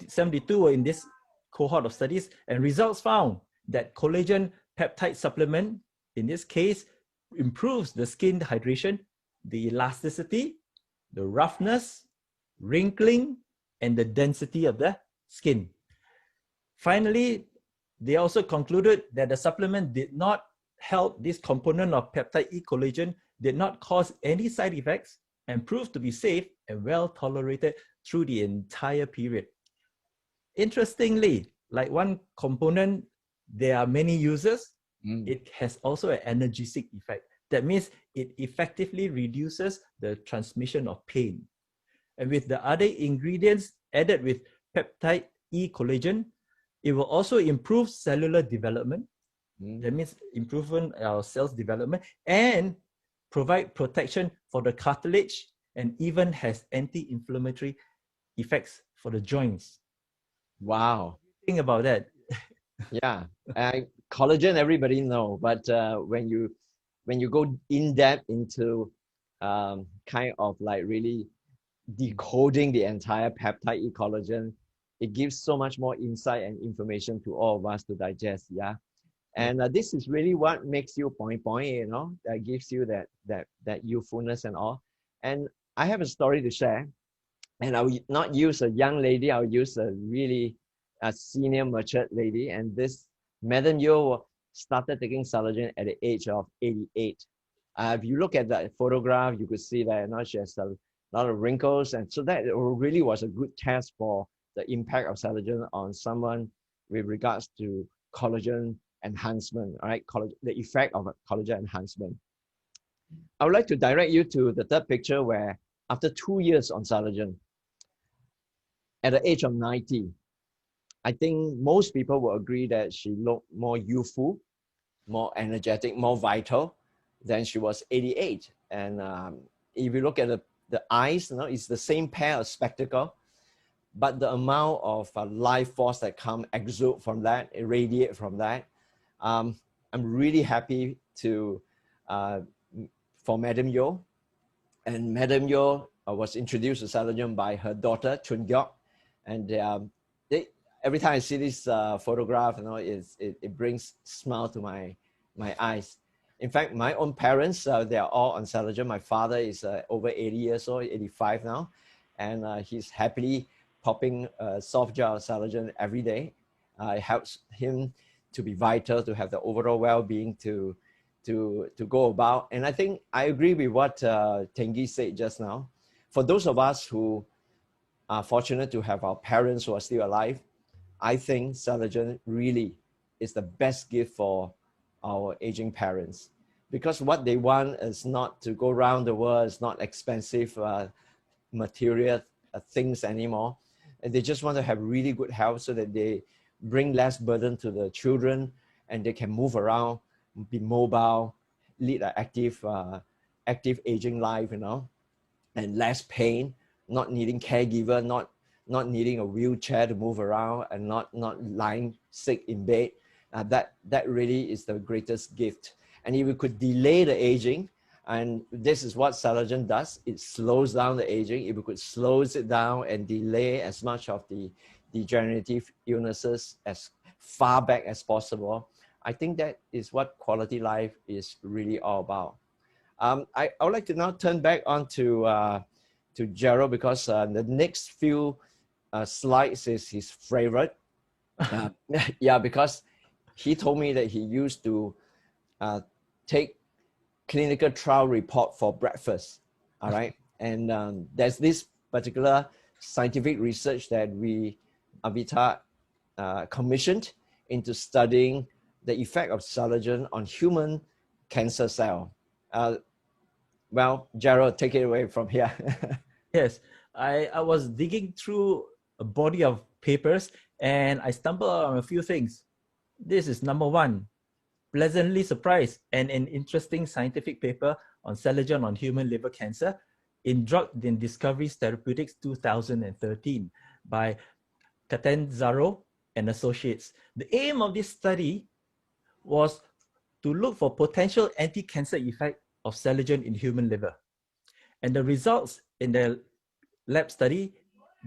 72 were in this cohort of studies, and results found that collagen peptide supplement, in this case, improves the skin hydration, the elasticity, the roughness, wrinkling, and the density of the skin. Finally, they also concluded that the supplement did not help this component of peptide E collagen, did not cause any side effects, and proved to be safe and well tolerated through the entire period. Interestingly, like one component, there are many users, it has also an analgesic effect. That means it effectively reduces the transmission of pain. And with the other ingredients added with peptide E collagen, it will also improve cellular development. That means improvement our cells development and provide protection for the cartilage and even has anti-inflammatory effects for the joints. Wow. Think about that. Yeah, collagen everybody know, but when you go in depth into kind of like really decoding the entire peptide E collagen, it gives so much more insight and information to all of us to digest. Yeah, and this is really what makes you point, you know, that gives you that youthfulness and all. And I have a story to share, and I will not use a young lady, I'll use a really senior matured lady. And this Madam Yo started taking Cellular at the age of 88. If you look at that photograph, you could see that now she has a lot of wrinkles, and so that really was a good test for the impact of Cellular on someone with regards to collagen enhancement, all right? The effect of collagen enhancement. I would like to direct you to the third picture where after 2 years on Cellular, at the age of 90, I think most people will agree that she looked more youthful, more energetic, more vital than she was 88. And if you look at the eyes, you know, it's the same pair of spectacle, but the amount of life force that exude from that, irradiate from that. I'm really happy for Madam Yo. And Madam Yo was introduced to Cellular by her daughter, Chun Gyok. And every time I see this photograph, it brings smile to my eyes. In fact, my own parents, they are all on Cellular. My father is over 80 years old, 85 now, and he's happily popping a soft gel of Cellular every day. It helps him to be vital, to have the overall well-being to go about. And I think I agree with what Tengi said just now. For those of us who are fortunate to have our parents who are still alive, I think Cellular really is the best gift for our aging parents, because what they want is not to go around the world, it's not expensive material things anymore. And they just want to have really good health so that they bring less burden to the children and they can move around, be mobile, lead an active aging life, and less pain, not needing caregiver, not needing a wheelchair to move around, and not lying sick in bed. That really is the greatest gift. And if we could delay the aging, and this is what Cellular does, it slows down the aging. If we could slow it down and delay as much of the degenerative illnesses as far back as possible, I think that is what quality life is really all about. I would like to now turn back on to Gerald, because the next few slides is his favorite. Yeah, because he told me that he used to take clinical trial report for breakfast. All right. And there's this particular scientific research that Avita commissioned into studying the effect of Cellular on human cancer cell. Well, Gerald, take it away from here. Yes, I was digging through a body of papers and I stumbled on a few things. This is number one, pleasantly surprised, and an interesting scientific paper on Cellular on human liver cancer in Drug Discoveries Therapeutics 2013 by Catanzaro and Associates. The aim of this study was to look for potential anti-cancer effect of Cellular in human liver. And the results in the lab study,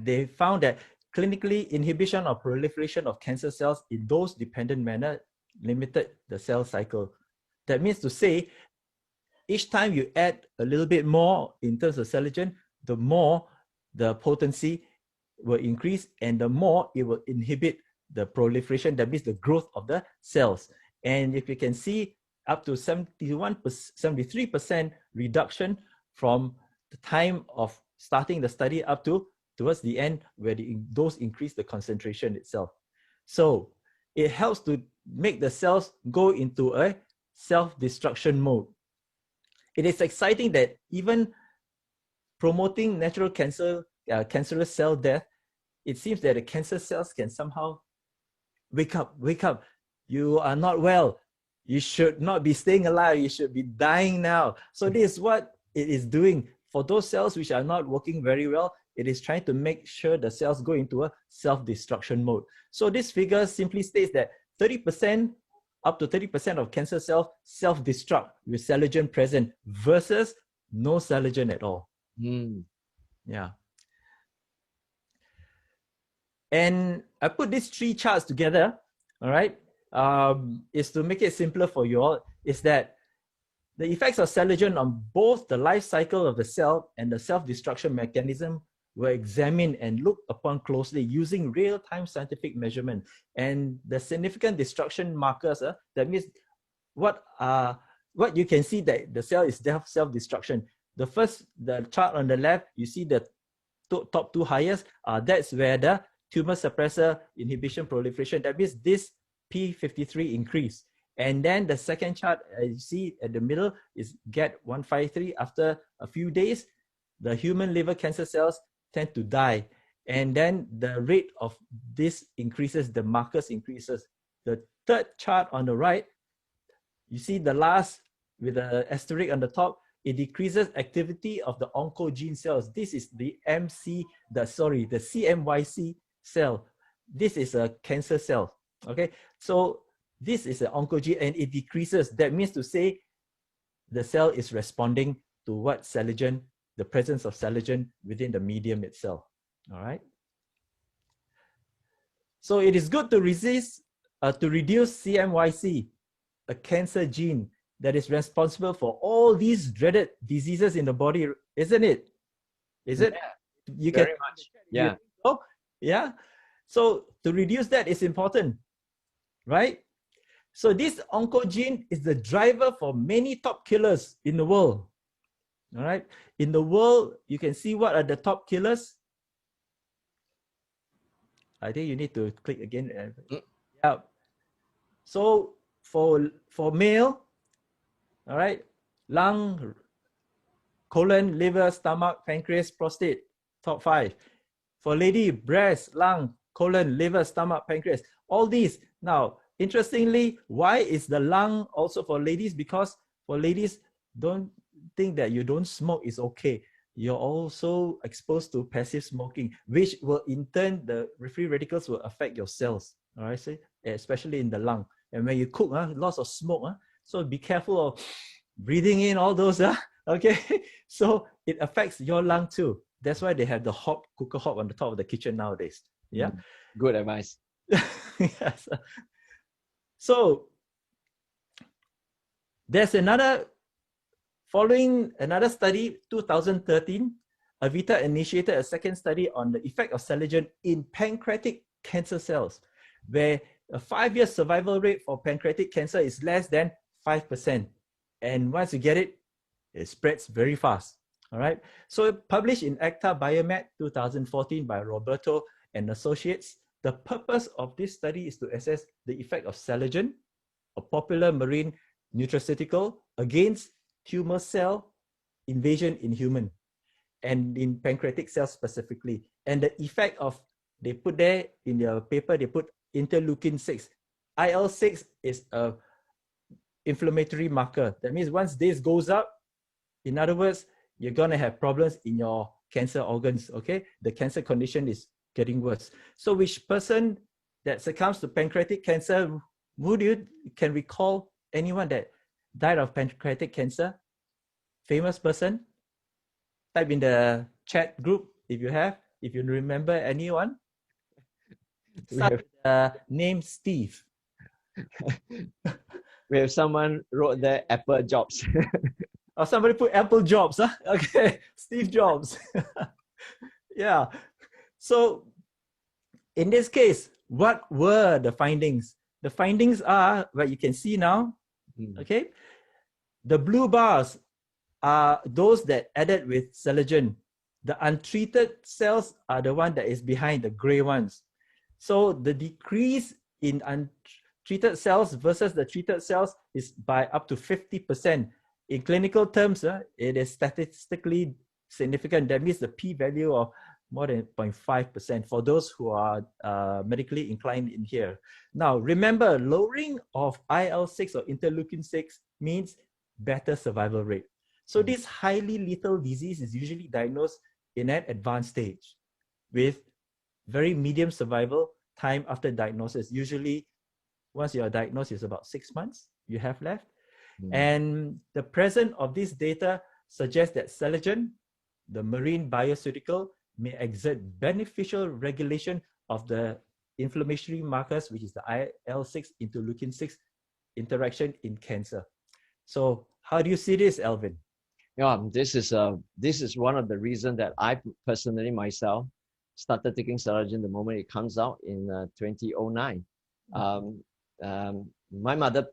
they found that clinically inhibition or proliferation of cancer cells in dose-dependent manner limited the cell cycle. That means to say, each time you add a little bit more in terms of Cellular, the more the potency will increase and the more it will inhibit the proliferation, that means the growth of the cells. And if you can see, up to 73% reduction from the time of starting the study up to towards the end, where the dose increase the concentration itself. So it helps to make the cells go into a self-destruction mode. It is exciting that even promoting natural cancerous cell death, it seems that the cancer cells can somehow wake up. You are not well. You should not be staying alive. You should be dying now. So this is what it is doing. For those cells which are not working very well, it is trying to make sure the cells go into a self-destruction mode. So this figure simply states that 30%, up to 30% of cancer cells self-destruct with Cellular present versus no Cellular at all. Yeah. And I put these three charts together, all right, is to make it simpler for you all, is that the effects of Cellular on both the life cycle of the cell and the self-destruction mechanism were examined and looked upon closely using real-time scientific measurement. And the significant destruction markers, that means what you can see that the cell is self-destruction. The chart on the left, you see the top two highest, that's where the tumor suppressor inhibition proliferation, that means this P53 increase. And then the second chart, you see at the middle, is GAT153. After a few days, the human liver cancer cells tend to die. And then the rate of this increases, the markers increases. The third chart on the right, you see the last with the asterisk on the top, it decreases activity of the oncogene cells. This is the CMYC cell. This is a cancer cell. Okay, so this is an oncogene and it decreases. That means to say the cell is responding to what Cellular, the presence of Cellular within the medium itself. All right. So it is good to reduce CMYC, a cancer gene that is responsible for all these dreaded diseases in the body, isn't it? Is it? Yeah, You very can much. Yeah. Oh, yeah. So to reduce that is important, right? So this oncogene is the driver for many top killers in the world. All right. In the world, you can see what are the top killers. I think you need to click again. Yeah. So for male, all right, lung, colon, liver, stomach, pancreas, prostate, top 5. For lady, breast, lung, colon, liver, stomach, pancreas, all these. Now, interestingly, why is the lung also for ladies? Because for ladies, don't think that you don't smoke is okay. You're also exposed to passive smoking, which will in turn, the free radicals will affect your cells, all right, so, especially in the lung. And when you cook, lots of smoke, so be careful of breathing in all those, okay? So it affects your lung too. That's why they have the cooker hob on the top of the kitchen nowadays. Yeah. Good advice. Yes. So there's following another study, 2013, Avita initiated a second study on the effect of Cellular in pancreatic cancer cells, where a 5-year survival rate for pancreatic cancer is less than 5%. And once you get it, it spreads very fast. All right. So published in Acta Biomed 2014 by Roberto and Associates. The purpose of this study is to assess the effect of Cellular, a popular marine nutraceutical, against tumor cell invasion in human and in pancreatic cells specifically. And the effect of, they put there in their paper, they put interleukin 6. IL-6 is a inflammatory marker. That means once this goes up, in other words, you're going to have problems in your cancer organs, okay? The cancer condition is getting worse. So which person that succumbs to pancreatic cancer, can recall anyone that died of pancreatic cancer? Famous person? Type in the chat group if you remember anyone. Start with the name Steve. We have someone wrote there, Apple Jobs. Or somebody put Apple Jobs, huh? Okay, Steve Jobs. Yeah. So in this case, what were the findings? The findings are what you can see now, okay? The blue bars are those that added with Cellular. The untreated cells are the one that is behind the gray ones. So the decrease in untreated cells versus the treated cells is by up to 50%. In clinical terms, it is statistically significant. That means the p-value of more than 0.5% for those who are medically inclined in here. Now, remember, lowering of IL-6 or interleukin 6 means better survival rate. So this highly lethal disease is usually diagnosed in an advanced stage with very medium survival time after diagnosis. Usually, once you are diagnosed, it's about 6 months you have left. And the presence of this data suggests that Cellular, the marine bioceutical, may exert beneficial regulation of the inflammatory markers, which is the IL-6 interleukin 6 interaction in cancer. So how do you see this, Alvin? Yeah, this is one of the reasons that I personally myself started taking Cellular the moment it comes out in 2009. My mother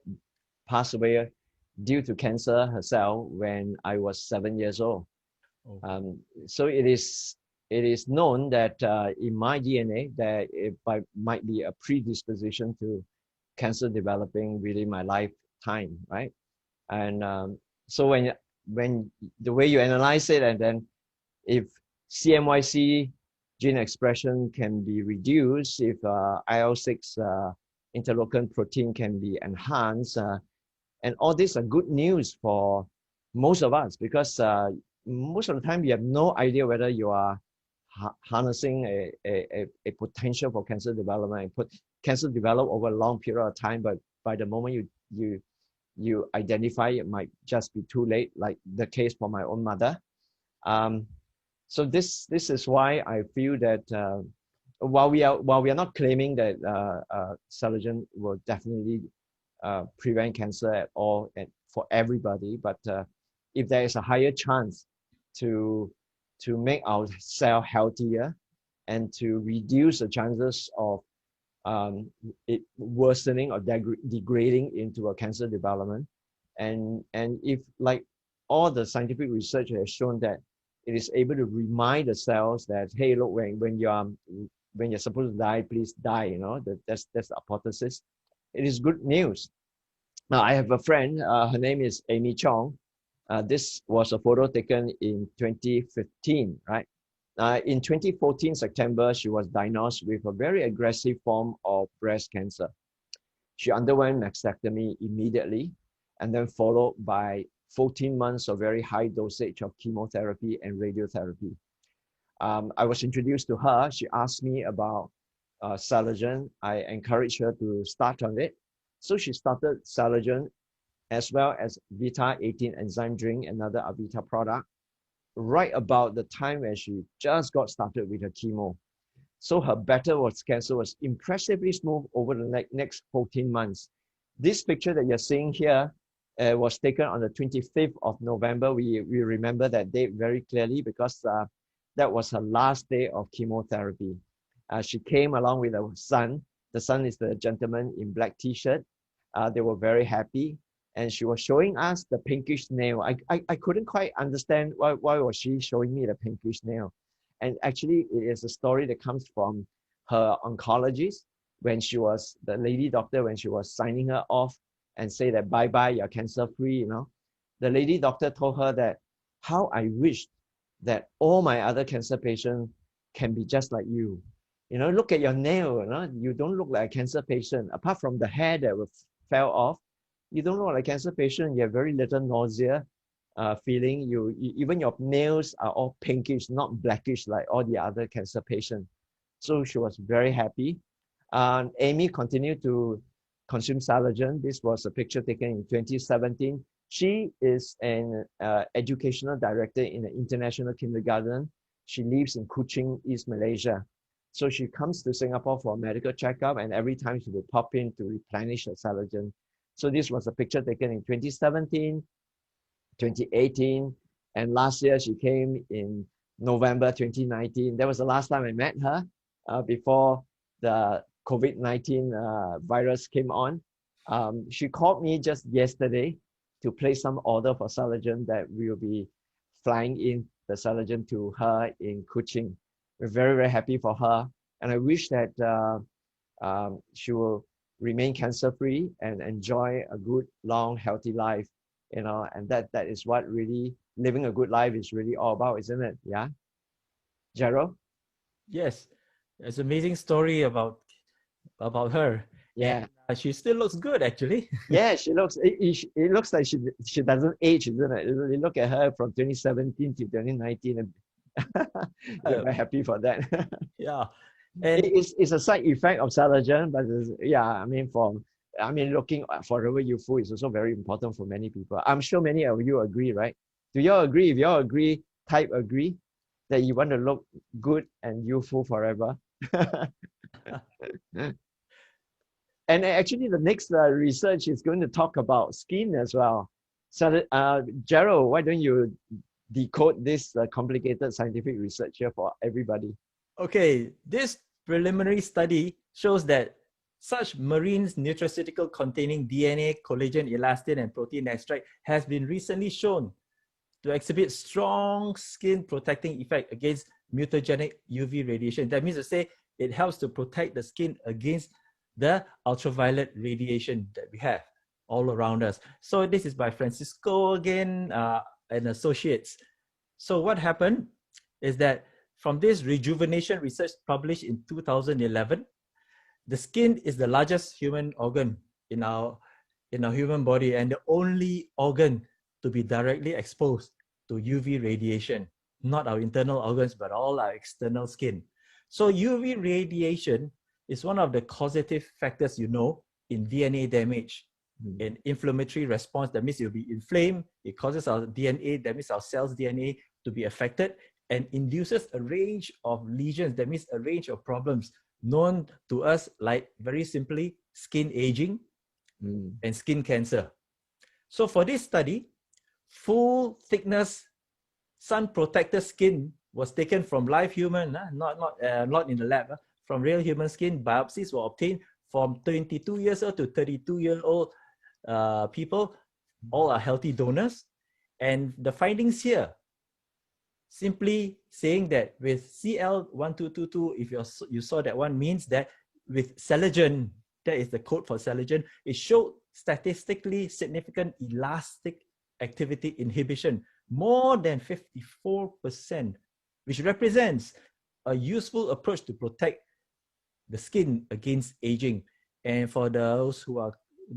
passed away due to cancer herself when I was 7 years old. So it is known that in my DNA that it might be a predisposition to cancer developing within my lifetime, right? And so when the way you analyze it, and then if CMYC gene expression can be reduced, if IL-6 interleukin protein can be enhanced, and all these are good news for most of us, because most of the time you have no idea whether you are harnessing a potential for cancer development, and cancer develop over a long period of time, but by the moment you identify, it might just be too late, like the case for my own mother. So this is why I feel that while we are not claiming that Cellular will definitely prevent cancer at all and for everybody, but if there is a higher chance to make our cell healthier and to reduce the chances of it worsening or degrading into a cancer development, and if, like, all the scientific research has shown that it is able to remind the cells that, hey, look, when you're supposed to die, please die. That's the hypothesis. It is good news. Now, I have a friend, her name is Amy Chong. This was a photo taken in 2015, right? In 2014, September, she was diagnosed with a very aggressive form of breast cancer. She underwent mastectomy immediately, and then followed by 14 months of very high dosage of chemotherapy and radiotherapy. I was introduced to her. She asked me about Cellular. I encouraged her to start on it. So she started Cellular as well as Vita 18 enzyme drink, another Avita product, right about the time when she just got started with her chemo. So her battle with cancer was impressively smooth over the next 14 months. This picture that you're seeing here was taken on the 25th of November. We remember that date very clearly because that was her last day of chemotherapy. She came along with her son. The son is the gentleman in black t-shirt. They were very happy. And she was showing us the pinkish nail. I couldn't quite understand why was she showing me the pinkish nail. And actually, it is a story that comes from her oncologist when she was, the lady doctor, when she was signing her off and say that, bye-bye, you're cancer-free, The lady doctor told her that, how I wished that all my other cancer patients can be just like you. Look at your nail, You don't look like a cancer patient. Apart from the hair that fell off, you don't look like a cancer patient. You have very little nausea feeling. Even your nails are all pinkish, not blackish like all the other cancer patients. So she was very happy. Amy continued to consume Cellular. This was a picture taken in 2017. She is an educational director in an international kindergarten. She lives in Kuching, East Malaysia. So she comes to Singapore for a medical checkup, and every time she will pop in to replenish her Cellular. So this was a picture taken in 2017, 2018, and last year she came in November 2019. That was the last time I met her before the COVID-19 virus came on. She called me just yesterday to place some order for Cellular that we will be flying in the Cellular to her in Kuching. We're very, very happy for her. And I wish that she will remain cancer-free and enjoy a good, long, healthy life, and that is what really living a good life is really all about, isn't it? Yeah. Gerald? Yes, it's an amazing story about her. Yeah. And, she still looks good, actually. Yeah, she looks, it looks like she doesn't age, isn't it? You look at her from 2017 to 2019, and we're very happy for that. Yeah. And It's a side effect of Cellular, but looking forever youthful is also very important for many people. I'm sure many of you agree, right? Do you all agree? If you all agree, type agree that you want to look good and youthful forever. And actually, the next research is going to talk about skin as well. So, Gerald, why don't you decode this complicated scientific research here for everybody? Okay, this preliminary study shows that such marine nutraceutical containing DNA, collagen, elastin, and protein extract has been recently shown to exhibit strong skin protecting effect against mutagenic UV radiation. That means to say it helps to protect the skin against the ultraviolet radiation that we have all around us. So this is by Francisco again and associates. So what happened is that from this rejuvenation research published in 2011, the skin is the largest human organ in our human body and the only organ to be directly exposed to UV radiation, not our internal organs, but all our external skin. So UV radiation is one of the causative factors, in DNA damage, in inflammatory response. That means it will be inflamed. It causes our DNA, that means our cells' DNA, to be affected. and induces a range of lesions, that means a range of problems known to us like, very simply, skin aging and skin cancer. So for this study, full thickness sun protected skin was taken from live human, not in the lab, from real human skin. Biopsies were obtained from 22 years old to 32-year-old people. All are healthy donors. And the findings here, simply saying that with CL1222, if you saw that one, means that with Cellular, that is the code for Cellular, it showed statistically significant elastic activity inhibition, more than 54%, which represents a useful approach to protect the skin against aging. And for those who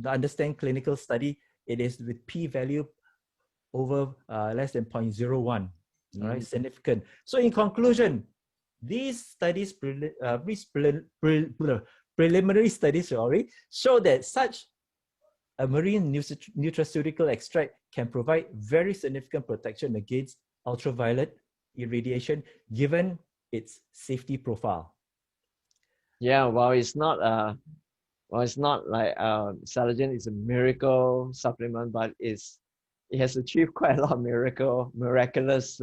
understand clinical study, it is with p-value over less than 0.01. All right, significant. So in conclusion, these studies, preliminary studies, show that such a marine nutraceutical extract can provide very significant protection against ultraviolet irradiation, given its safety profile. Yeah, well, it's not like Cellular is a miracle supplement, but it has achieved quite a lot of miraculous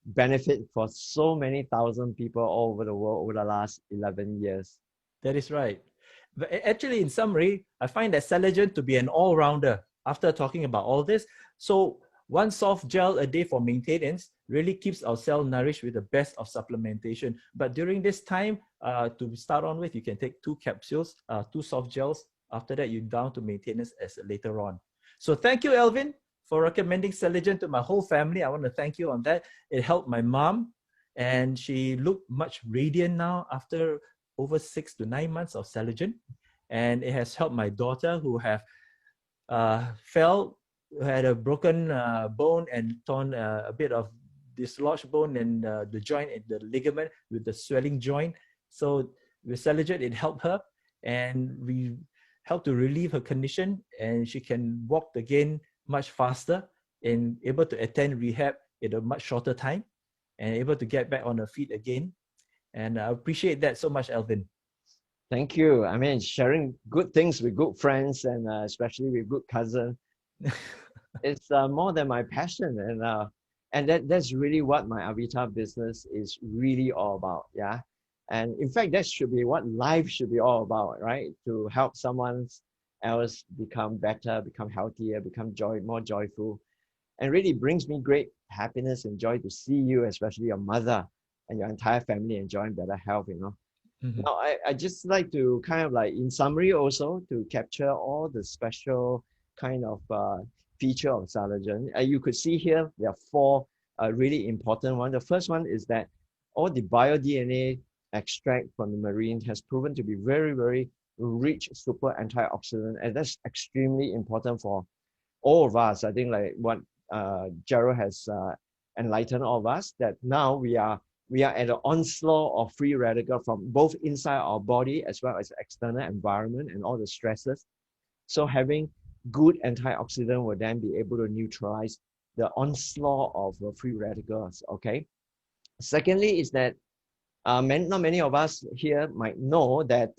benefit for so many thousand people all over the world over the last 11 years. That is right. But actually, in summary, I find that Cellular to be an all-rounder after talking about all this. So one soft gel a day for maintenance really keeps our cell nourished with the best of supplementation. But during this time, to start on with, you can take 2 capsules, 2 soft gels. After that, you're down to maintenance as later on. So thank you, Alvin, for recommending Cellular to my whole family. I want to thank you on that. It helped my mom, and she looked much radiant now after over 6 to 9 months of Cellular. And it has helped my daughter, who had a broken bone and torn a bit of dislodged bone and the joint and the ligament with the swelling joint. So with Cellular, it helped her, and we helped to relieve her condition, and she can walk again much faster and able to attend rehab in a much shorter time and able to get back on her feet again. And I appreciate that so much, Alvin. Thank you. I mean, sharing good things with good friends, and especially with good cousins, it's more than my passion. And that's really what my Avita business is really all about. Yeah. And in fact, that should be what life should be all about, right? To help someone else become better, become healthier, become more joyful. And really brings me great happiness and joy to see you, especially your mother and your entire family, enjoying better health, Now, I just like to kind of like, in summary also, to capture all the special kind of feature of Cellular. You could see here, there are 4 really important ones. The first one is that all the bio-DNA extract from the marine has proven to be very, very rich super antioxidant, and that's extremely important for all of us. I think like what Gerald has enlightened all of us, that now we are at an onslaught of free radical from both inside our body as well as the external environment and all the stresses. So having good antioxidant will then be able to neutralize the onslaught of free radicals, okay? Secondly is that not many of us here might know that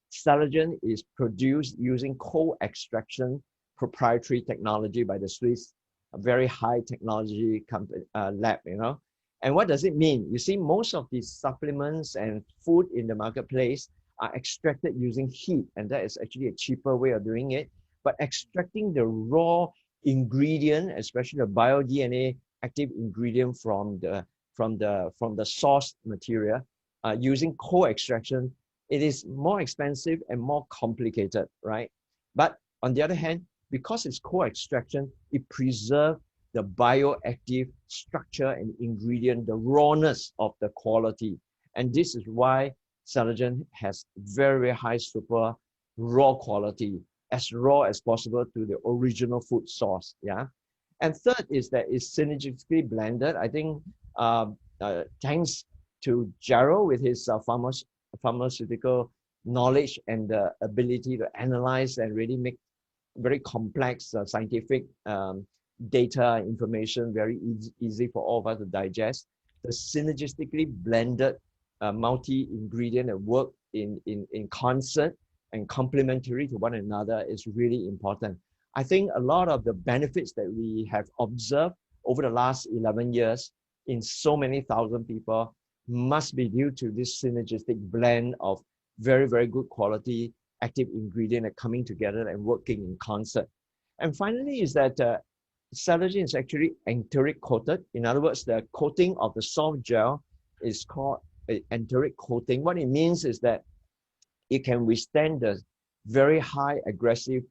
Cellular is produced using co-extraction proprietary technology by the Swiss, a very high technology company, lab, And what does it mean? You see, most of these supplements and food in the marketplace are extracted using heat, and that is actually a cheaper way of doing it. But extracting the raw ingredient, especially the bio-DNA active ingredient from the source material, using co-extraction, it is more expensive and more complicated, right? But on the other hand, because it's co-extraction, it preserves the bioactive structure and ingredient, the rawness of the quality. And this is why Cellular has very, very high super raw quality, as raw as possible to the original food source, yeah? And third is that it's synergistically blended. I think thanks to Gerald with his pharmaceutical knowledge and the ability to analyze and really make very complex scientific data information very easy for all of us to digest. the synergistically blended multi-ingredient that work in concert and complementary to one another is really important. I think a lot of the benefits that we have observed over the last 11 years in so many thousand people must be due to this synergistic blend of very, very good quality active ingredient that coming together and working in concert. And finally is that Cellular is actually enteric coated. In other words, the coating of the soft gel is called enteric coating. What it means is that it can withstand the very high aggressive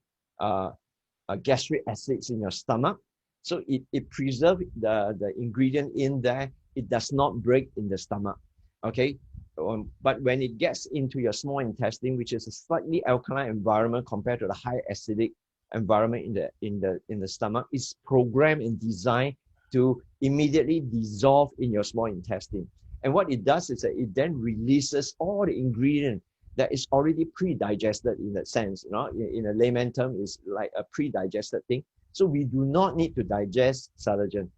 gastric acids in your stomach. So it preserves the ingredient in there. It does not break in the stomach. Okay. But when it gets into your small intestine, which is a slightly alkaline environment compared to the high acidic environment in the stomach, is programmed and designed to immediately dissolve in your small intestine. And what it does is that it then releases all the ingredient that is already pre-digested in that sense. You know, in a layman term, is like a pre-digested thing. So we do not need to digest Cellular.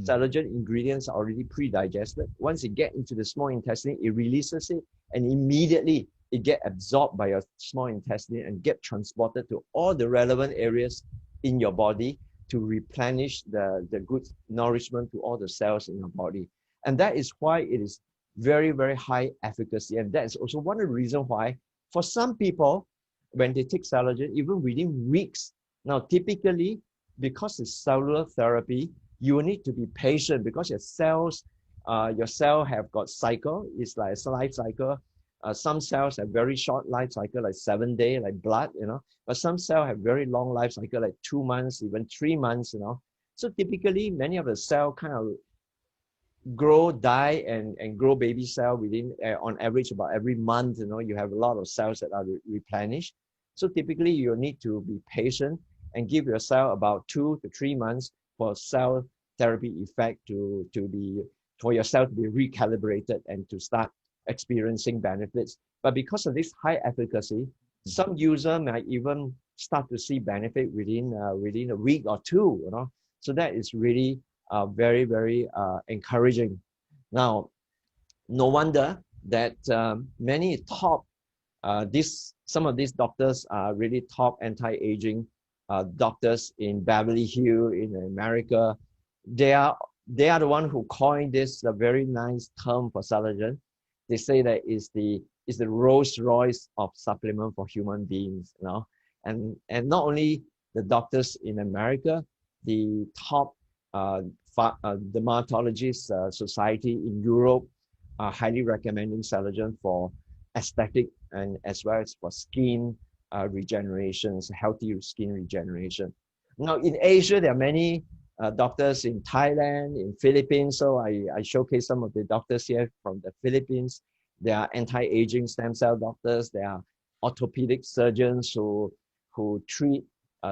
Cellular ingredients are already pre-digested. Once it gets into the small intestine, it releases it, and immediately it gets absorbed by your small intestine and get transported to all the relevant areas in your body to replenish the good nourishment to all the cells in your body. And that is why it is very, very high efficacy. And that is also one of the reasons why, for some people, when they take Cellular, even within weeks, now typically, because it's cellular therapy, you will need to be patient because your cell have got cycle. It's like a life cycle. Some cells have very short life cycle, like 7 days, like blood, you know. But some cells have very long life cycle, like 2 months, even 3 months, you know. So typically, many of the cells kind of grow, die, and grow baby cell within, on average, about every month, you know. You have a lot of cells that are replenished. So typically, you need to be patient and give yourself about 2 to 3 months for cell therapy effect for your cell to be recalibrated and to start experiencing benefits. But because of this high efficacy, some user might even start to see benefit within a week or two, you know. So that is really very, very encouraging. Now, no wonder that many top some of these doctors are really top anti-aging doctors in Beverly Hills in America. They are the one who coined this very nice term for Cellular. They say that is the Rolls Royce of supplement for human beings, you know. And not only the doctors in America, the top dermatologist society in Europe are highly recommending Cellular for aesthetic and as well as for skin regeneration, healthy skin regeneration. Now in Asia, there are many doctors in Thailand, in Philippines. So I showcase some of the doctors here from the Philippines. There are anti-aging stem cell doctors. There are orthopedic surgeons who treat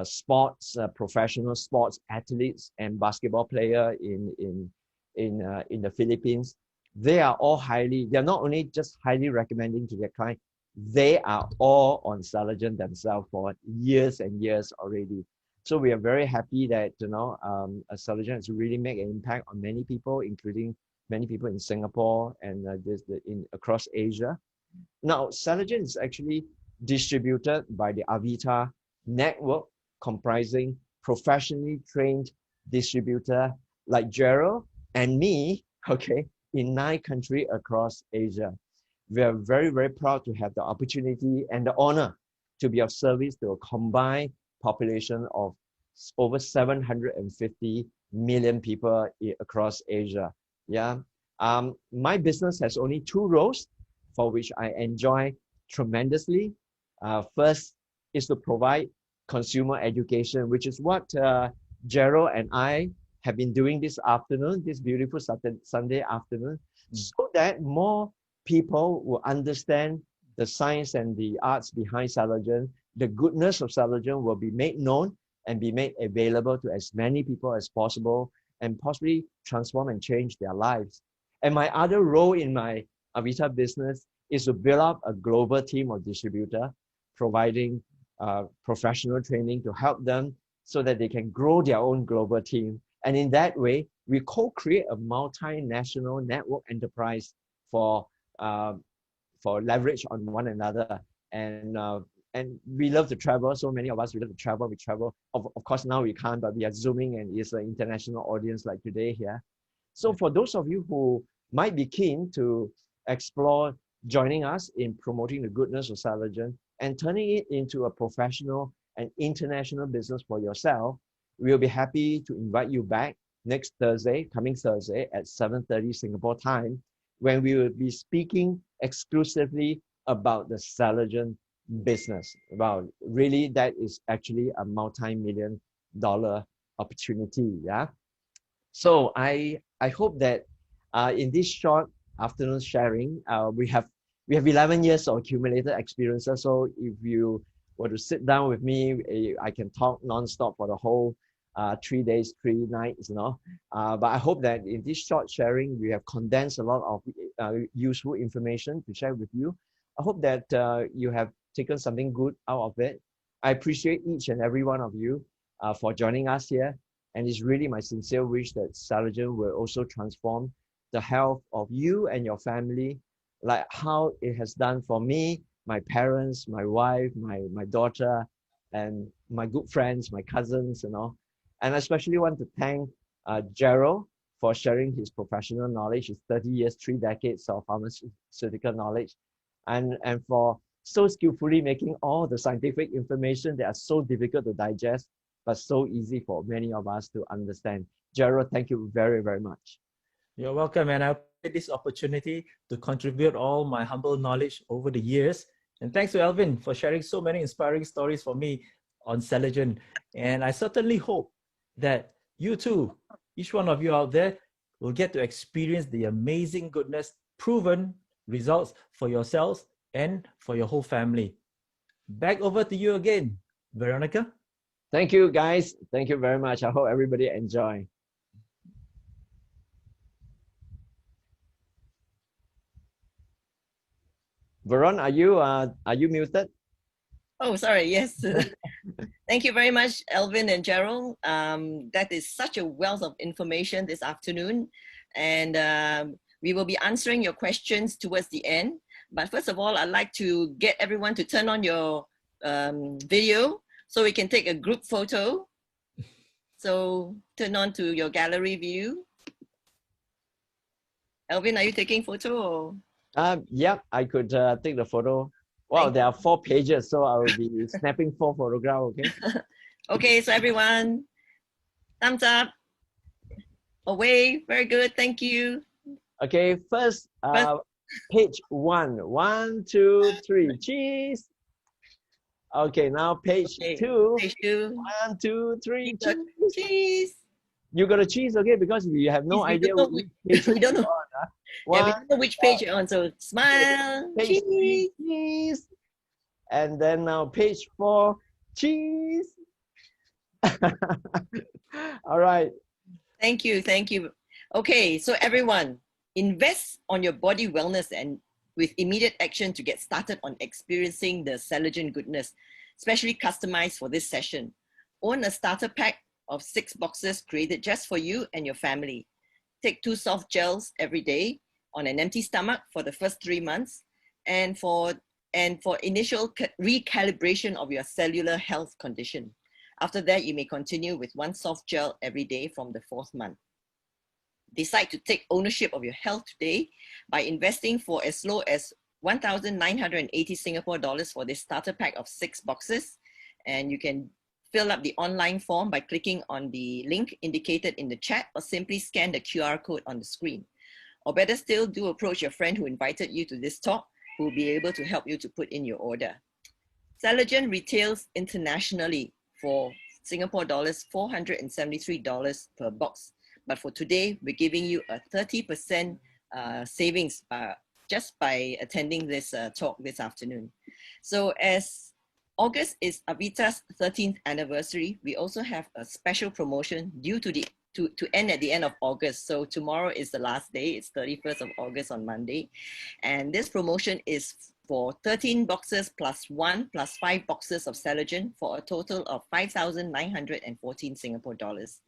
sports, professional sports athletes and basketball player in the Philippines. They are all they're not only just highly recommending to their client, they are all on Cellular themselves for years and years already. So we are very happy that, you know, Cellular has really made an impact on many people, including many people in Singapore and across Asia. Now, Cellular is actually distributed by the Avita network, comprising professionally trained distributor like Gerald and me, okay, in 9 countries across Asia. We are very, very proud to have the opportunity and the honor to be of service to a combined population of over 750 million people across Asia. Yeah. My business has only 2 roles for which I enjoy tremendously. First is to provide consumer education, which is what Gerald and I have been doing this afternoon, this beautiful Sunday afternoon, so that more people will understand the science and the arts behind Cellular. The goodness of Cellular will be made known and be made available to as many people as possible and possibly transform and change their lives. And my other role in my Avita business is to build up a global team of distributors, providing professional training to help them so that they can grow their own global team. And in that way, we co-create a multinational network enterprise for leverage on one another. And we love to travel. So many of us, we love to travel. We travel. Of course, now we can't, but we are Zooming, and it's an international audience like today here. So for those of you who might be keen to explore joining us in promoting the goodness of Cellular and turning it into a professional and international business for yourself, we'll be happy to invite you back next Thursday, coming Thursday at 7:30 Singapore time, when we will be speaking exclusively about the Cellular business. Wow, really, that is actually a multi-million-dollar opportunity. Yeah. So I hope that in this short afternoon sharing, we have 11 years of accumulated experiences. So if you were to sit down with me, I can talk non-stop for the whole 3 days, 3 nights, you know. But I hope that in this short sharing, we have condensed a lot of useful information to share with you. I hope that you have taken something good out of it. I appreciate each and every one of you for joining us here. And it's really my sincere wish that Cellular will also transform the health of you and your family, like how it has done for me, my parents, my wife, my daughter, and my good friends, my cousins, you know. And I especially want to thank Gerald for sharing his professional knowledge, his 30 years, 3 decades of pharmaceutical knowledge, and for so skillfully making all the scientific information that are so difficult to digest, but so easy for many of us to understand. Gerald, thank you very, very much. You're welcome, and I'll take this opportunity to contribute all my humble knowledge over the years. And thanks to Alvin for sharing so many inspiring stories for me on Cellular. And I certainly hope that you too, each one of you out there, will get to experience the amazing goodness, proven results for yourselves and for your whole family. Back over to you again, Veronica. Thank you, guys. Thank you very much. I hope everybody enjoy. Veron, are you muted? Oh, sorry. Yes. Thank you very much, Alvin and Gerald. That is such a wealth of information this afternoon. And we will be answering your questions towards the end. But first of all, I'd like to get everyone to turn on your video so we can take a group photo. So turn on to your gallery view. Alvin, are you taking photo? Or? Yep, I could take the photo. Wow, there are 4 pages, so I will be snapping 4 photographs, okay? Okay, so everyone, thumbs up. Away, very good, thank you. Okay, first, page 1. 1, 2, 3, cheese. Okay, now page 2. Page 2. 1, 2, 3, cheese. Cheese. You got a cheese, okay? Because we have no idea which page we don't know. on. We don't know which page you're on, so smile, page cheese. 3, cheese. And then now page 4, cheese. All right. Thank you, thank you. Okay, so everyone, invest on your body wellness and with immediate action to get started on experiencing the Cellular goodness, especially customized for this session. Own a starter pack of 6 boxes created just for you and your family. Take 2 soft gels every day on an empty stomach for the first 3 months, and for initial recalibration of your cellular health condition. After that, you may continue with 1 soft gel every day from the 4th month. Decide to take ownership of your health today by investing for as low as 1,980 Singapore dollars for this starter pack of 6 boxes. And you can fill up the online form by clicking on the link indicated in the chat, or simply scan the QR code on the screen. Or better still, do approach your friend who invited you to this talk, who will be able to help you to put in your order. Cellular retails internationally for Singapore dollars, $473 per box. But for today, we're giving you a 30% savings just by attending this talk this afternoon. So as August is Avita's 13th anniversary, we also have a special promotion due to end at the end of August. So tomorrow is the last day. It's 31st of August on Monday. And this promotion is for 13 boxes plus 1 plus 5 boxes of Cellular for a total of 5,914 Singapore dollars.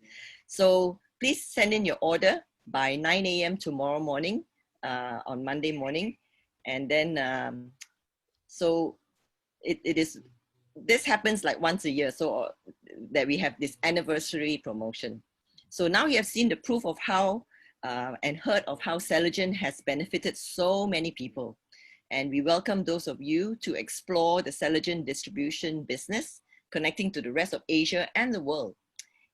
So please send in your order by 9 a.m. tomorrow morning, on Monday morning. And then, so this happens like once a year, so that we have this anniversary promotion. So now you have seen the proof of how and heard of how Cellular has benefited so many people. And we welcome those of you to explore the Cellular distribution business, connecting to the rest of Asia and the world.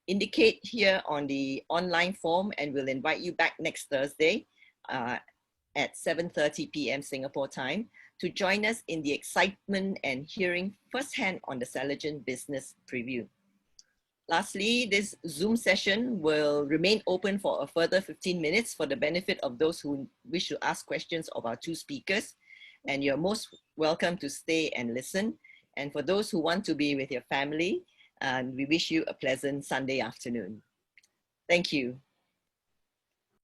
Indicate here on the online form, and we'll invite you back next Thursday at 7:30 p.m. Singapore time to join us in the excitement and hearing firsthand on the Cellular business preview. Lastly, this Zoom session will remain open for a further 15 minutes for the benefit of those who wish to ask questions of our two speakers. And you're most welcome to stay and listen. And for those who want to be with your family, we wish you a pleasant Sunday afternoon. Thank you.